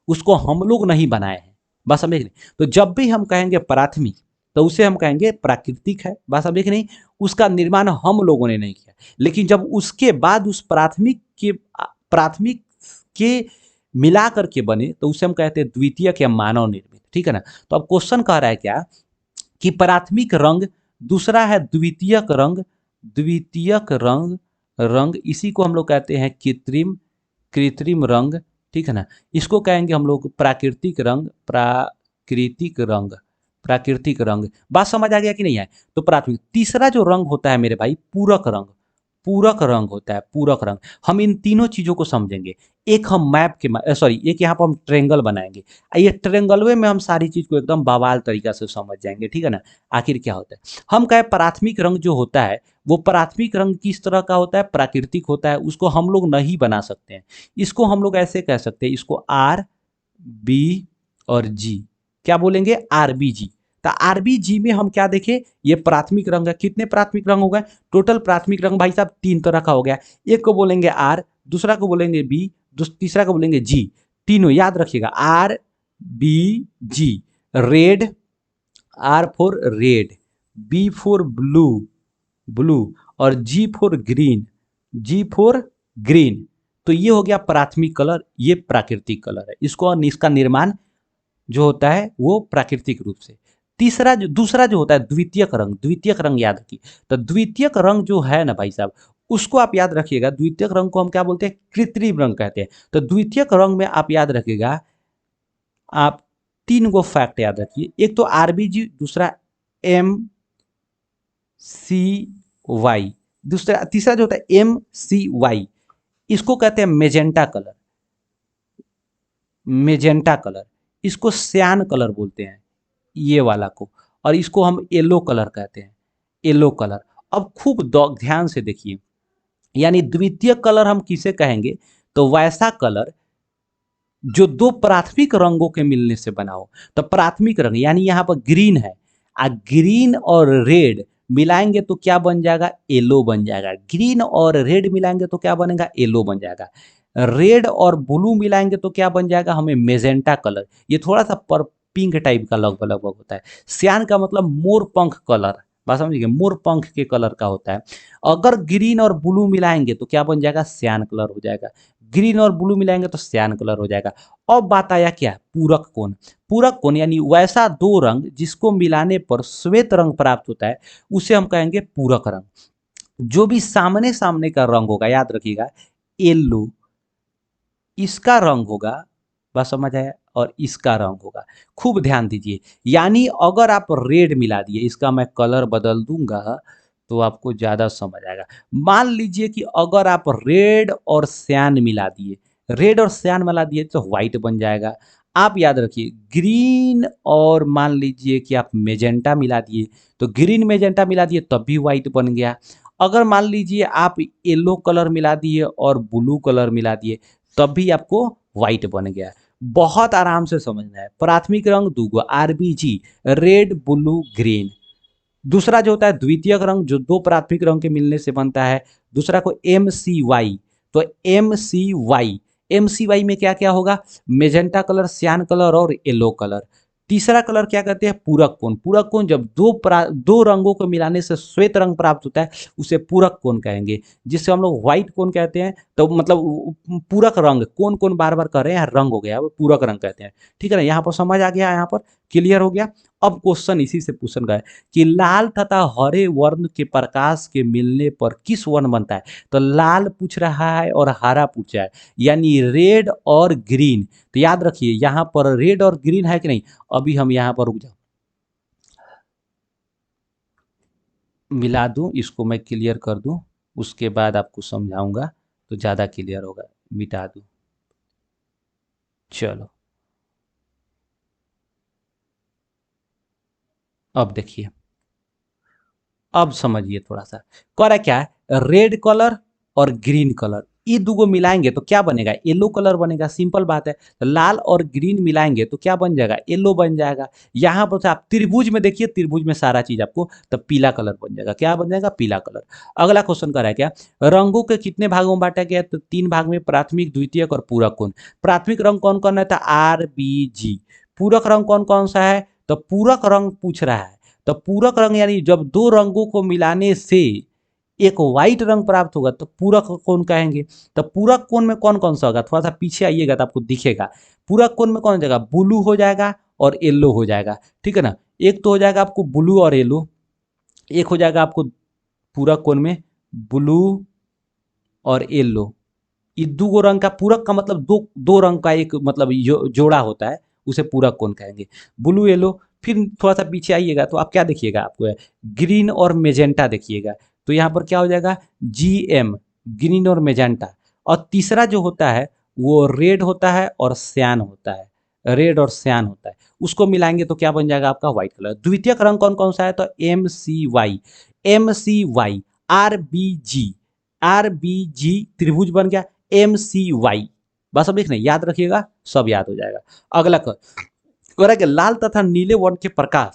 A: उसको हम लोग नहीं बनाए हैं, बस समझे नहीं। तो जब भी हम कहेंगे प्राथमिक तो उसे हम कहेंगे प्राकृतिक है, बस समझे कि नहीं, उसका निर्माण हम लोगों ने नहीं किया। लेकिन जब उसके बाद उस प्राथमिक के मिला करके बने तो उसे हम कहते हैं द्वितीयक या मानव निर्मित, ठीक है ना। तो अब क्वेश्चन कह रहा है क्या, कि प्राथमिक रंग, दूसरा है द्वितीयक रंग, द्वितीयक रंग, रंग इसी को हम लोग कहते हैं कृत्रिम, कृत्रिम रंग, ठीक है ना। इसको कहेंगे हम लोग प्राकृतिक रंग, प्राकृतिक रंग, प्राकृतिक रंग। बात समझ आ गया कि नहीं है। तो प्राथमिक। तीसरा जो रंग होता है मेरे भाई, पूरक रंग, पूरक रंग होता है, पूरक रंग। हम इन तीनों चीजों को समझेंगे। एक हम मैप के सॉरी, एक यहाँ पर हम ट्रेंगल बनाएंगे। ये ट्रेंगलवे में हम सारी चीज को एकदम बवाल तरीका से समझ जाएंगे, ठीक है ना। आखिर क्या होता है, हम कहे प्राथमिक रंग जो होता है, वो प्राथमिक रंग किस तरह का होता है, प्राकृतिक होता है, उसको हम लोग नहीं बना सकते हैं। इसको हम लोग ऐसे कह सकते हैं, इसको आर बी और जी, क्या बोलेंगे, आर बी जी। तो आर बी जी में हम क्या देखें, ये प्राथमिक रंग है। कितने प्राथमिक रंग हो गए, टोटल प्राथमिक रंग भाई साहब 3 तरह का हो गया। एक को बोलेंगे आर, दूसरा को बोलेंगे बी, तीसरा को बोलेंगे जी। तीनों याद रखिएगा, R B G. Red, R for red, B for blue, blue, और G for green, G for green. तो ये हो गया प्राथमिक कलर, ये प्राकृतिक कलर है। इसको, इसका निर्माण जो होता है वो प्राकृतिक रूप से। तीसरा जो, दूसरा जो होता है द्वितीयक रंग, द्वितीयक रंग याद रखिए। तो द्वितीयक रंग जो है ना भाई साहब, उसको आप याद रखिएगा। द्वितीयक रंग को हम क्या बोलते हैं, कृत्रिम रंग कहते हैं। तो द्वितीयक रंग में आप याद रखिएगा, आप 3 गो फैक्ट याद रखिए। एक तो आरबीजी, दूसरा एम सी वाई, दूसरा, तीसरा जो होता है एम सी वाई। इसको कहते हैं मेजेंटा कलर, मेजेंटा कलर। इसको सियान कलर बोलते हैं, ये वाला को। और इसको हम येलो कलर कहते हैं, येलो कलर। अब खूब ध्यान से देखिए, यानी द्वितीय कलर हम किसे कहेंगे, तो वैसा कलर जो दो प्राथमिक रंगों के मिलने से बना हो। तो प्राथमिक रंग यानी यहाँ पर ग्रीन है, ग्रीन और रेड मिलाएंगे तो क्या बन जाएगा, येलो बन जाएगा। ग्रीन और रेड मिलाएंगे तो क्या बनेगा, येलो बन जाएगा। रेड और ब्लू मिलाएंगे तो क्या बन जाएगा, हमें मेजेंटा कलर। ये थोड़ा सा पर पिंक टाइप का लगभग लगभग होता है। सियान का मतलब मोर पंख कलर, बात समझिए, मोर पंख के कलर का होता है। अगर ग्रीन और ब्लू मिलाएंगे तो क्या बन जाएगा, सियान कलर हो जाएगा। ग्रीन और ब्लू मिलाएंगे तो सियान कलर हो जाएगा। अब बात आया क्या, पूरक कोण। पूरक कोण यानी वैसा दो रंग जिसको मिलाने पर श्वेत रंग प्राप्त होता है, उसे हम कहेंगे पूरक रंग। जो भी सामने सामने का रंग होगा, याद रखिएगा, येलो इसका रंग होगा, बस समझ आया, और इसका रंग होगा। खूब ध्यान दीजिए, यानी अगर आप रेड मिला दिए, इसका मैं कलर बदल दूंगा तो आपको ज्यादा समझ आएगा। मान लीजिए कि अगर आप रेड और सियान मिला दिए, रेड और सियान मिला दिए तो व्हाइट बन जाएगा। आप याद रखिए, ग्रीन और मान लीजिए कि आप मेजेंटा मिला दिए, तो ग्रीन मेजेंटा मिला दिए तब भी व्हाइट बन गया। अगर मान लीजिए आप येलो कलर मिला दिए और ब्लू कलर मिला दिए, तब भी आपको व्हाइट बन गया। बहुत आराम से समझना है। प्राथमिक रंग दूगो, आरबीजी, रेड ब्लू ग्रीन। दूसरा जो होता है द्वितीयक रंग, जो दो प्राथमिक रंग के मिलने से बनता है, दूसरा को एम सी वाई। तो M C Y, M C Y में क्या क्या होगा, मेजेंटा कलर, सियान कलर और येलो कलर। तीसरा कलर क्या कहते हैं, पूरक कोण। पूरक कोण जब दो रंगों को मिलाने से श्वेत रंग प्राप्त होता है, उसे पूरक कोण कहेंगे। जिससे हम लोग व्हाइट कोण कहते हैं। तो मतलब पूरक रंग, कौन कौन बार बार कर रहे हैं, रंग हो गया, वो पूरक रंग कहते हैं। ठीक है ना, यहाँ पर समझ आ गया, यहाँ पर क्लियर हो गया। अब क्वेश्चन इसी से पूछन गए कि लाल तथा हरे वर्ण के प्रकाश के मिलने पर किस वर्ण बनता है। तो लाल पूछ रहा है और हरा पूछ रहा है, यानी रेड और ग्रीन। तो याद रखिए, यहाँ पर रेड और ग्रीन है कि नहीं। अभी हम यहाँ पर रुक जाओ, मिला दूं, इसको मैं क्लियर कर दूं, उसके बाद आपको समझाऊंगा तो ज़्यादा क्लियर होगा। मिटा दूं, चलो। अब देखिए, अब समझिए थोड़ा सा। कह रहा क्या है, रेड कलर और ग्रीन कलर, ये दोगो मिलाएंगे तो क्या बनेगा, येलो कलर बनेगा। सिंपल बात है। तो लाल और ग्रीन मिलाएंगे तो क्या बन जाएगा, येलो बन जाएगा। यहाँ पर से आप त्रिभुज में देखिए, त्रिभुज में सारा चीज आपको तब पीला कलर बन जाएगा। क्या बन जाएगा, पीला कलर। अगला क्वेश्चन कर रहा है क्या, रंगों के कितने भागों में बांटा गया है? तो 3 भाग में, प्राथमिक, द्वितीयक और पूरक कोण। प्राथमिक रंग कौन कौन रहता है, आर बी जी। पूरक रंग कौन कौन सा है, तो पूरक रंग पूछ रहा है। तो पूरक रंग यानी जब दो रंगों को मिलाने से एक व्हाइट रंग प्राप्त होगा तो पूरक कोण कहेंगे। तो पूरक कोण में कौन कौन सा होगा, थोड़ा सा पीछे आइएगा तो आपको दिखेगा। पूरक कोण में कौन हो जाएगा, ब्लू हो जाएगा और येलो हो जाएगा। ठीक है ना, एक तो हो जाएगा आपको ब्लू और येलो, एक हो जाएगा आपको पूरक कोण में ब्लू और येलो। ये दो गो रंग का पूरक का मतलब दो दो रंग का एक मतलब जोड़ा होता है, उसे पूरक कौन कहेंगे? Blue yellow. फिर थोड़ा सा पीछे आइएगा तो आप क्या देखिएगा, आपको ग्रीन और मेजेंटा देखिएगा। तो यहाँ पर क्या हो जाएगा, GM, ग्रीन और मेजेंटा। और तीसरा जो होता है वो रेड होता है और सियान होता है, रेड और सियान होता है। उसको मिलाएंगे तो क्या बन जाएगा आपका व्हाइट कलर। द्वितीयक रंग कौन कौन सा है, तो MCY, MCY, RBG, RBG त्रिभुज बन गया, MCY। बस अब लिखना याद रखिएगा, सब याद हो जाएगा। अगला कह कि लाल तथा नीले वर्ण के प्रकाश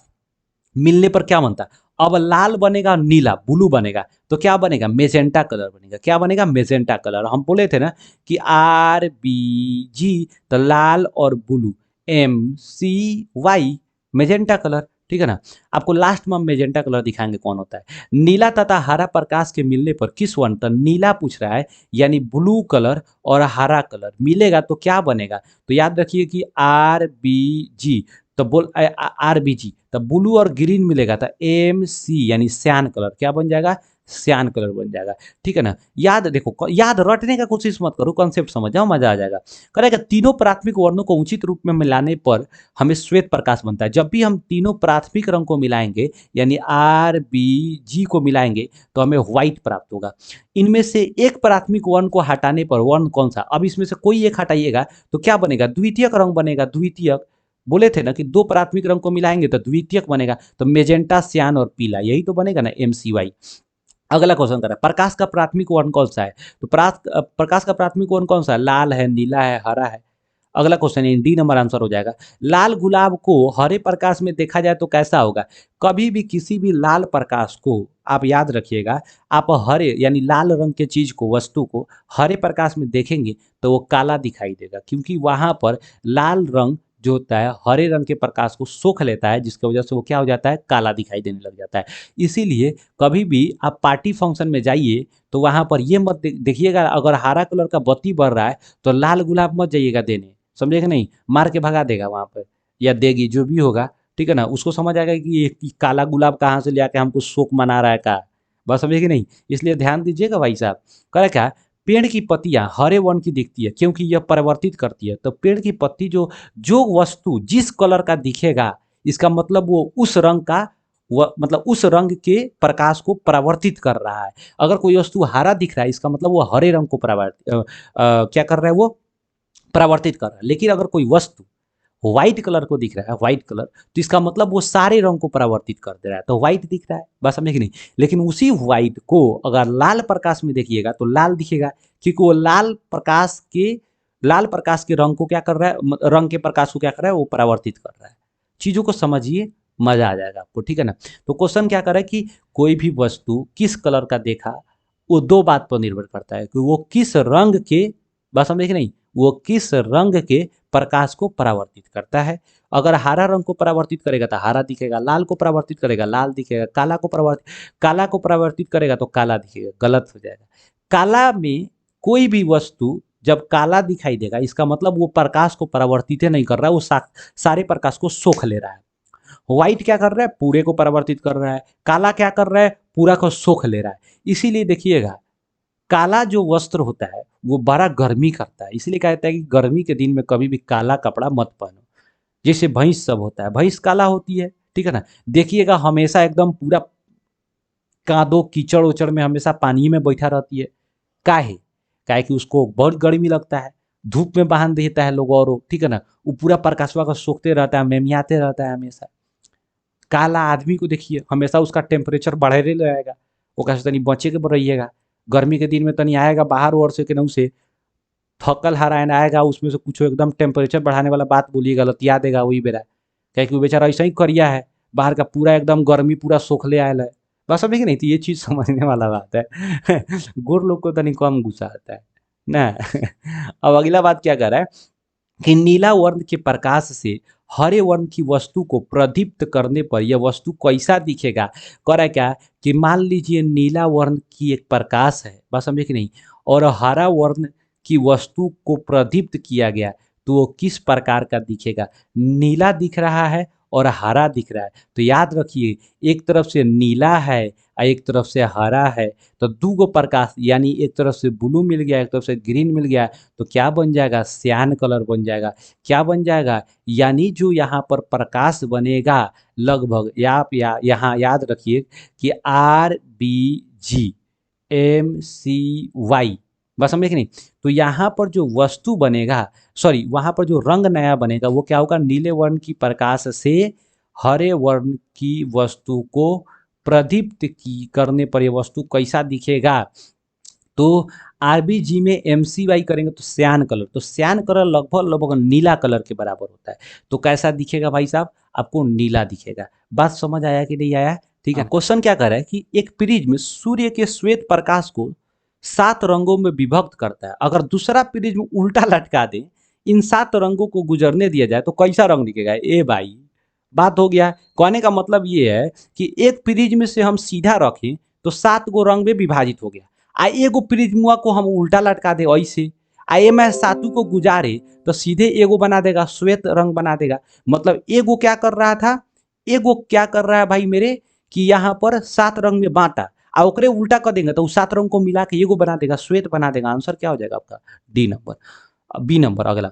A: मिलने पर क्या बनता है। अब लाल बनेगा, नीला ब्लू बनेगा, तो क्या बनेगा, मेजेंटा कलर बनेगा। क्या बनेगा, मेजेंटा कलर। हम बोले थे ना कि RBG, तो लाल और ब्लू, MCY, मेजेंटा कलर। ठीक है ना। आपको लास्ट में हम मेजेंटा कलर दिखाएंगे कौन होता है। नीला तथा हरा प्रकाश के मिलने पर किस वर्ण, तो नीला पूछ रहा है, यानी ब्लू कलर और हरा कलर मिलेगा तो क्या बनेगा। तो याद रखिए कि RBG, तो बोल RBG, तब ब्लू और ग्रीन मिलेगा था MC, यानी सियान कलर। क्या बन जाएगा, सियान कलर बन जाएगा। ठीक है ना। याद देखो, याद रटने का कोशिश मत करो, कॉन्सेप्ट समझ जाओ, मजा आ जाएगा। करेगा तीनों प्राथमिक वर्णों को उचित रूप में मिलाने पर हमें श्वेत प्रकाश बनता है। जब भी हम तीनों प्राथमिक रंग को मिलाएंगे, यानी RBG को मिलाएंगे, तो हमें व्हाइट प्राप्त होगा। इनमें से एक प्राथमिक वर्ण को हटाने पर वर्ण कौन सा, अब इसमें से कोई एक हटाइएगा तो क्या बनेगा, द्वितीयक रंग बनेगा। द्वितीयक बोले थे ना कि दो प्राथमिक रंग को मिलाएंगे तो द्वितीयक बनेगा, तो मेजेंटा, सियान और पीला, यही तो बनेगा ना, MCY। अगला क्वेश्चन कर रहा है, प्रकाश का प्राथमिक वर्ण कौन सा है। तो प्रकाश का प्राथमिक वर्ण कौन सा है, लाल है, नीला है, हरा है। अगला क्वेश्चन है, डी नंबर आंसर हो जाएगा। लाल गुलाब को हरे प्रकाश में देखा जाए तो कैसा होगा। कभी भी किसी भी लाल प्रकाश को आप याद रखिएगा, आप हरे यानी लाल रंग के चीज को, वस्तु को हरे प्रकाश में देखेंगे तो वो काला दिखाई देगा, क्योंकि वहां पर लाल रंग जो होता है हरे रंग के प्रकाश को सोख लेता है, जिसकी वजह से वो क्या हो जाता है, काला दिखाई देने लग जाता है। इसीलिए कभी भी आप पार्टी फंक्शन में जाइए तो वहां पर ये मत देखिएगा, अगर हरा कलर का बत्ती बढ़ रहा है तो लाल गुलाब मत जाइएगा देने, समझेगा नहीं, मार के भगा देगा वहां पर, या देगी, जो भी होगा। ठीक है ना, उसको समझ आएगा कि ये काला गुलाब कहाँ से ले आके हमको शोक मना रहा है का। बस समझे कि नहीं, इसलिए ध्यान दीजिएगा भाई साहब। कह क्या, पेड़ की पत्तियां हरे वर्ण की दिखती है क्योंकि यह परिवर्तित करती है। तो पेड़ की पत्ती जो जो वस्तु जिस कलर का दिखेगा, इसका मतलब वो उस रंग का, वह मतलब उस रंग के प्रकाश को परावर्तित कर रहा है। अगर कोई वस्तु हरा दिख रहा है, इसका मतलब वो हरे रंग को क्या कर रहा है, वो परावर्तित कर रहा है। लेकिन अगर कोई वस्तु व्हाइट कलर को दिख रहा है, व्हाइट कलर, तो इसका मतलब वो सारे रंग को परावर्तित कर दे रहा है, तो व्हाइट दिख रहा है। बस समझे कि नहीं। लेकिन उसी व्हाइट को अगर लाल प्रकाश में देखिएगा तो लाल दिखेगा, क्योंकि वो लाल प्रकाश के रंग को क्या कर रहा है, रंग के प्रकाश को क्या कर रहा है, वो परावर्तित कर रहा है। चीजों को समझिए, मजा आ जाएगा आपको। ठीक है ना। तो क्वेश्चन क्या कर रहा है कि कोई भी वस्तु किस कलर का देखा, वो दो बात पर निर्भर करता है कि वो किस रंग के, बस समझे कि नहीं, वो किस रंग के प्रकाश को परावर्तित करता है। अगर हरा रंग को परावर्तित करेगा तो हरा दिखेगा, लाल को परावर्तित करेगा लाल दिखेगा, काला को परावर्तित करेगा तो काला दिखेगा। गलत हो जाएगा। काला में कोई भी वस्तु जब काला दिखाई देगा, इसका मतलब वो प्रकाश को परावर्तित नहीं कर रहा है, वो सारे प्रकाश को सोख ले रहा है। व्हाइट क्या कर रहा है, पूरे को परावर्तित कर रहा है। काला क्या कर रहा है, पूरा को सोख ले रहा है। इसीलिए देखिएगा, काला जो वस्त्र होता है वो बड़ा गर्मी करता है, इसलिए कहता है कि गर्मी के दिन में कभी भी काला कपड़ा मत पहनो। जैसे भैंस सब होता है, भैंस काला होती है। ठीक है ना। देखिएगा हमेशा एकदम पूरा कादो कीचड़ उचड़ में हमेशा पानी में बैठा रहती है। काहे, काहे कि उसको बहुत गर्मी लगता है, धूप में बांध देता है लोग, और ठीक है ना, वो पूरा प्रकाशवा को सोखते रहता है, मेमियाते रहता है हमेशा। काला आदमी को देखिए, हमेशा उसका टेम्परेचर बढ़े रहेगा। वो कैसे तनी बचे के रहिएगा। गर्मी के दिन में तनी आएगा बाहर और से केनहू से थकल हरायन आएगा, उसमें से कुछ एकदम टेम्परेचर बढ़ाने वाला बात बोलिएगा, लतिया देगा वही बेरा। क्या कि वो बेचारा ऐसा ही करिया है, बाहर का पूरा एकदम गर्मी पूरा सोखले आयल है। बस समझे कि नहीं, तो ये चीज़ समझने वाला बात है। गोर लोग को तनी कम गुस्सा आता है ना। अब अगला बात क्या कर रहा है कि नीला वर्ण के प्रकाश से हरे वर्ण की वस्तु को प्रदीप्त करने पर यह वस्तु कैसा दिखेगा। कह रहा है क्या कि मान लीजिए नीला वर्ण की एक प्रकाश है, बस समझे कि नहीं, और हरा वर्ण की वस्तु को प्रदीप्त किया गया, तो वो किस प्रकार का दिखेगा। नीला दिख रहा है और हरा दिख रहा है, तो याद रखिए एक तरफ से नीला है और एक तरफ से हरा है, तो दो गो प्रकाश यानी एक तरफ से ब्लू मिल गया, एक तरफ से ग्रीन मिल गया, तो क्या बन जाएगा, सियान कलर बन जाएगा। क्या बन जाएगा, यानी जो यहाँ पर प्रकाश बनेगा लगभग आप यहाँ याद रखिए कि RBG MC Y, बस समझे कि नहीं। तो यहाँ पर जो वस्तु बनेगा, सॉरी वहाँ पर जो रंग नया बनेगा वो क्या होगा, नीले वर्ण की प्रकाश से हरे वर्ण की वस्तु को प्रदीप्त की करने पर ये वस्तु कैसा दिखेगा, तो आरबीजी में एमसीवाई करेंगे तो श्यान कलर, तो श्यान कलर लगभग लगभग नीला कलर के बराबर होता है, तो कैसा दिखेगा भाई साहब, आपको नीला दिखेगा। बात समझ आया कि नहीं आया, ठीक है। क्वेश्चन क्या कर रहा है कि एक प्रिज्म सूर्य के श्वेत प्रकाश को 7 रंगों में विभक्त करता है, अगर दूसरा प्रिज्म उल्टा लटका दे, इन 7 रंगों को गुजरने दिया जाए तो कैसा रंग दिखेगा। ए भाई बात हो गया, कहने का मतलब ये है कि एक प्रिज्म से हम सीधा रखें तो 7 गो रंग में विभाजित हो गया, आ एगो प्रिज्मुआ को हम उल्टा लटका दे ऐसे, आ ए मैं सातु को गुजारे तो सीधे एगो बना देगा, श्वेत रंग बना देगा। मतलब एगो क्या कर रहा था, एगो क्या कर रहा है भाई मेरे, कि यहाँ पर 7 रंग में बांटा, आ ओकरे उल्टा कर देंगे तो उस 7 रंग को मिला के एगो बना देगा, श्वेत बना देगा। आंसर क्या हो जाएगा आपका, डी नंबर। बी नंबर अगला,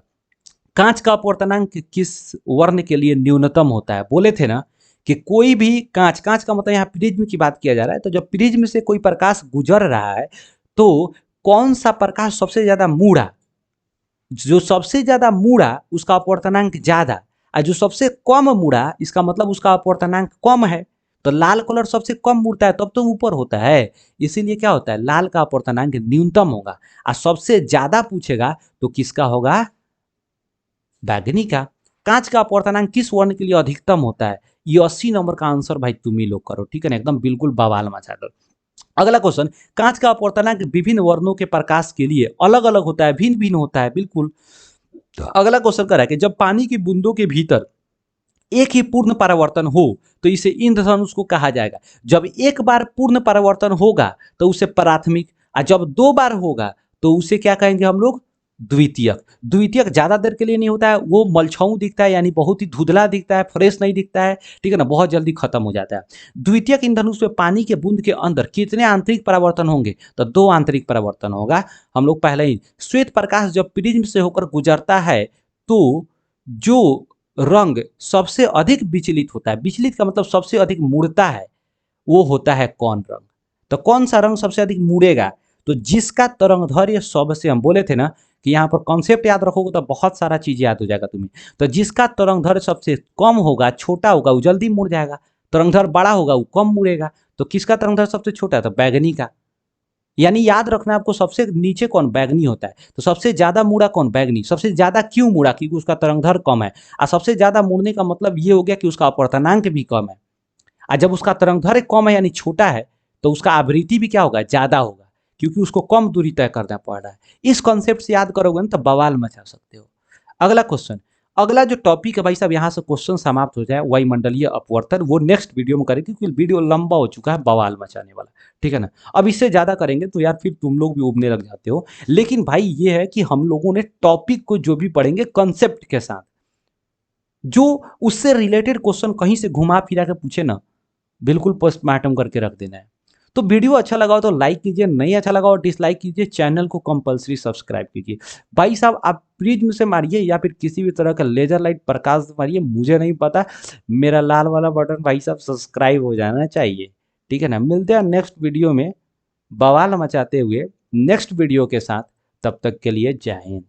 A: कांच का अपवर्तनांक किस वर्ण के लिए न्यूनतम होता है। बोले थे ना कि कोई भी कांच, कांच का मतलब यहाँ प्रिज्म की बात किया जा रहा है, तो जब प्रिज्म से कोई प्रकाश गुजर रहा है तो कौन सा प्रकाश सबसे ज्यादा मूड़ा, जो सबसे ज्यादा मूड़ा उसका अपवर्तनांक ज्यादा, और जो सबसे कम मूड़ा इसका मतलब उसका अपवर्तनांक कम है, तो लाल कलर सबसे कम मुड़ता है तब तो ऊपर होता है, इसीलिए क्या होता है, लाल का अपवर्तनांक न्यूनतम होगा। और सबसे ज्यादा पूछेगा तो किसका होगा, बैगनी का। कांच का अपवर्तनांक किस वर्ण के लिए अधिकतम होता है, ये 80 नंबर का आंसर भाई तुम ही लोग करो, ठीक है ना, एकदम बिल्कुल बवाल मचा दो। अगला क्वेश्चन, कांच का अपवर्तनांक विभिन्न वर्णों के प्रकाश के लिए अलग अलग होता है, भिन्न भिन्न होता है, बिल्कुल। तो अगला क्वेश्चन कर रहा है कि जब पानी की बूंदों के भीतर एक ही पूर्ण परावर्तन हो तो इसे इंद्रधनुष को कहा जाएगा। जब एक बार पूर्ण परावर्तन होगा तो उसे प्राथमिक, और जब 2 बार होगा तो उसे क्या कहेंगे हम लोग, द्वितीयक। द्वितीयक ज्यादा देर के लिए नहीं होता है, वो मलछाऊ दिखता है, यानी बहुत ही धुंधला दिखता है, फ्रेश नहीं दिखता है, ठीक है ना, बहुत जल्दी खत्म हो जाता है। द्वितीयक इंद्रधनुष में पानी के बूंद के अंदर कितने आंतरिक परावर्तन होंगे, तो 2 आंतरिक परावर्तन होगा। हम लोग पहले ही, श्वेत प्रकाश जब प्रिज्म से होकर गुजरता है तो जो रंग सबसे अधिक विचलित होता है, विचलित का मतलब सबसे अधिक मुड़ता है, वो होता है कौन रंग। तो कौन सा रंग सबसे अधिक मुड़ेगा, तो जिसका तरंगदैर्घ्य सबसे, हम बोले थे ना कि यहाँ पर कॉन्सेप्ट याद रखोगे तो बहुत सारा चीज याद हो जाएगा तुम्हें। तो जिसका तरंगदैर्घ्य सबसे कम होगा, छोटा होगा, वो जल्दी मुड़ जाएगा, तरंगदैर्घ्य बड़ा होगा वो कम मुड़ेगा। तो किसका तरंगदैर्घ्य सबसे छोटा है, तो बैगनी का। यानी याद रखना आपको, सबसे नीचे कौन, बैगनी होता है। तो सबसे ज्यादा मुड़ा कौन, बैगनी। सबसे ज्यादा क्यों मुड़ा, क्योंकि उसका तरंगदैर्घ्य कम है, और सबसे ज्यादा मुड़ने का मतलब ये हो गया कि उसका अपवर्तनांक भी कम है, और जब उसका तरंगदैर्घ्य कम है यानी छोटा है तो उसका आवृत्ति भी क्या होगा, ज्यादा होगा, क्योंकि उसको कम दूरी तय करना पड़ रहा है। इस कॉन्सेप्ट से याद करोगे ना तो बवाल मचा सकते हो। अगला क्वेश्चन, अगला जो टॉपिक है भाई साहब, यहाँ से क्वेश्चन समाप्त हो जाए, वायुमंडलीय अपवर्तन, वो नेक्स्ट वीडियो में करेंगे क्योंकि वीडियो लंबा हो चुका है, बवाल मचाने वाला, ठीक है ना। अब इससे ज्यादा करेंगे तो यार फिर तुम लोग भी उबने लग जाते हो। लेकिन भाई ये है कि हम लोगों ने टॉपिक को जो भी पढ़ेंगे कंसेप्ट के साथ, जो उससे रिलेटेड क्वेश्चन कहीं से घुमा फिरा के पूछे ना, बिल्कुल पोस्टमार्टम करके रख देना है। तो वीडियो अच्छा लगा हो तो लाइक कीजिए, नहीं अच्छा लगा हो डिसलाइक कीजिए, चैनल को कंपलसरी सब्सक्राइब कीजिए। भाई साहब आप प्रिज्म से मारिए या फिर किसी भी तरह का लेजर लाइट प्रकाश से मारिए, मुझे नहीं पता, मेरा लाल वाला बटन भाई साहब सब्सक्राइब हो जाना चाहिए, ठीक है ना। मिलते हैं नेक्स्ट वीडियो में बवाल मचाते हुए नेक्स्ट वीडियो के साथ, तब तक के लिए जय हिंद।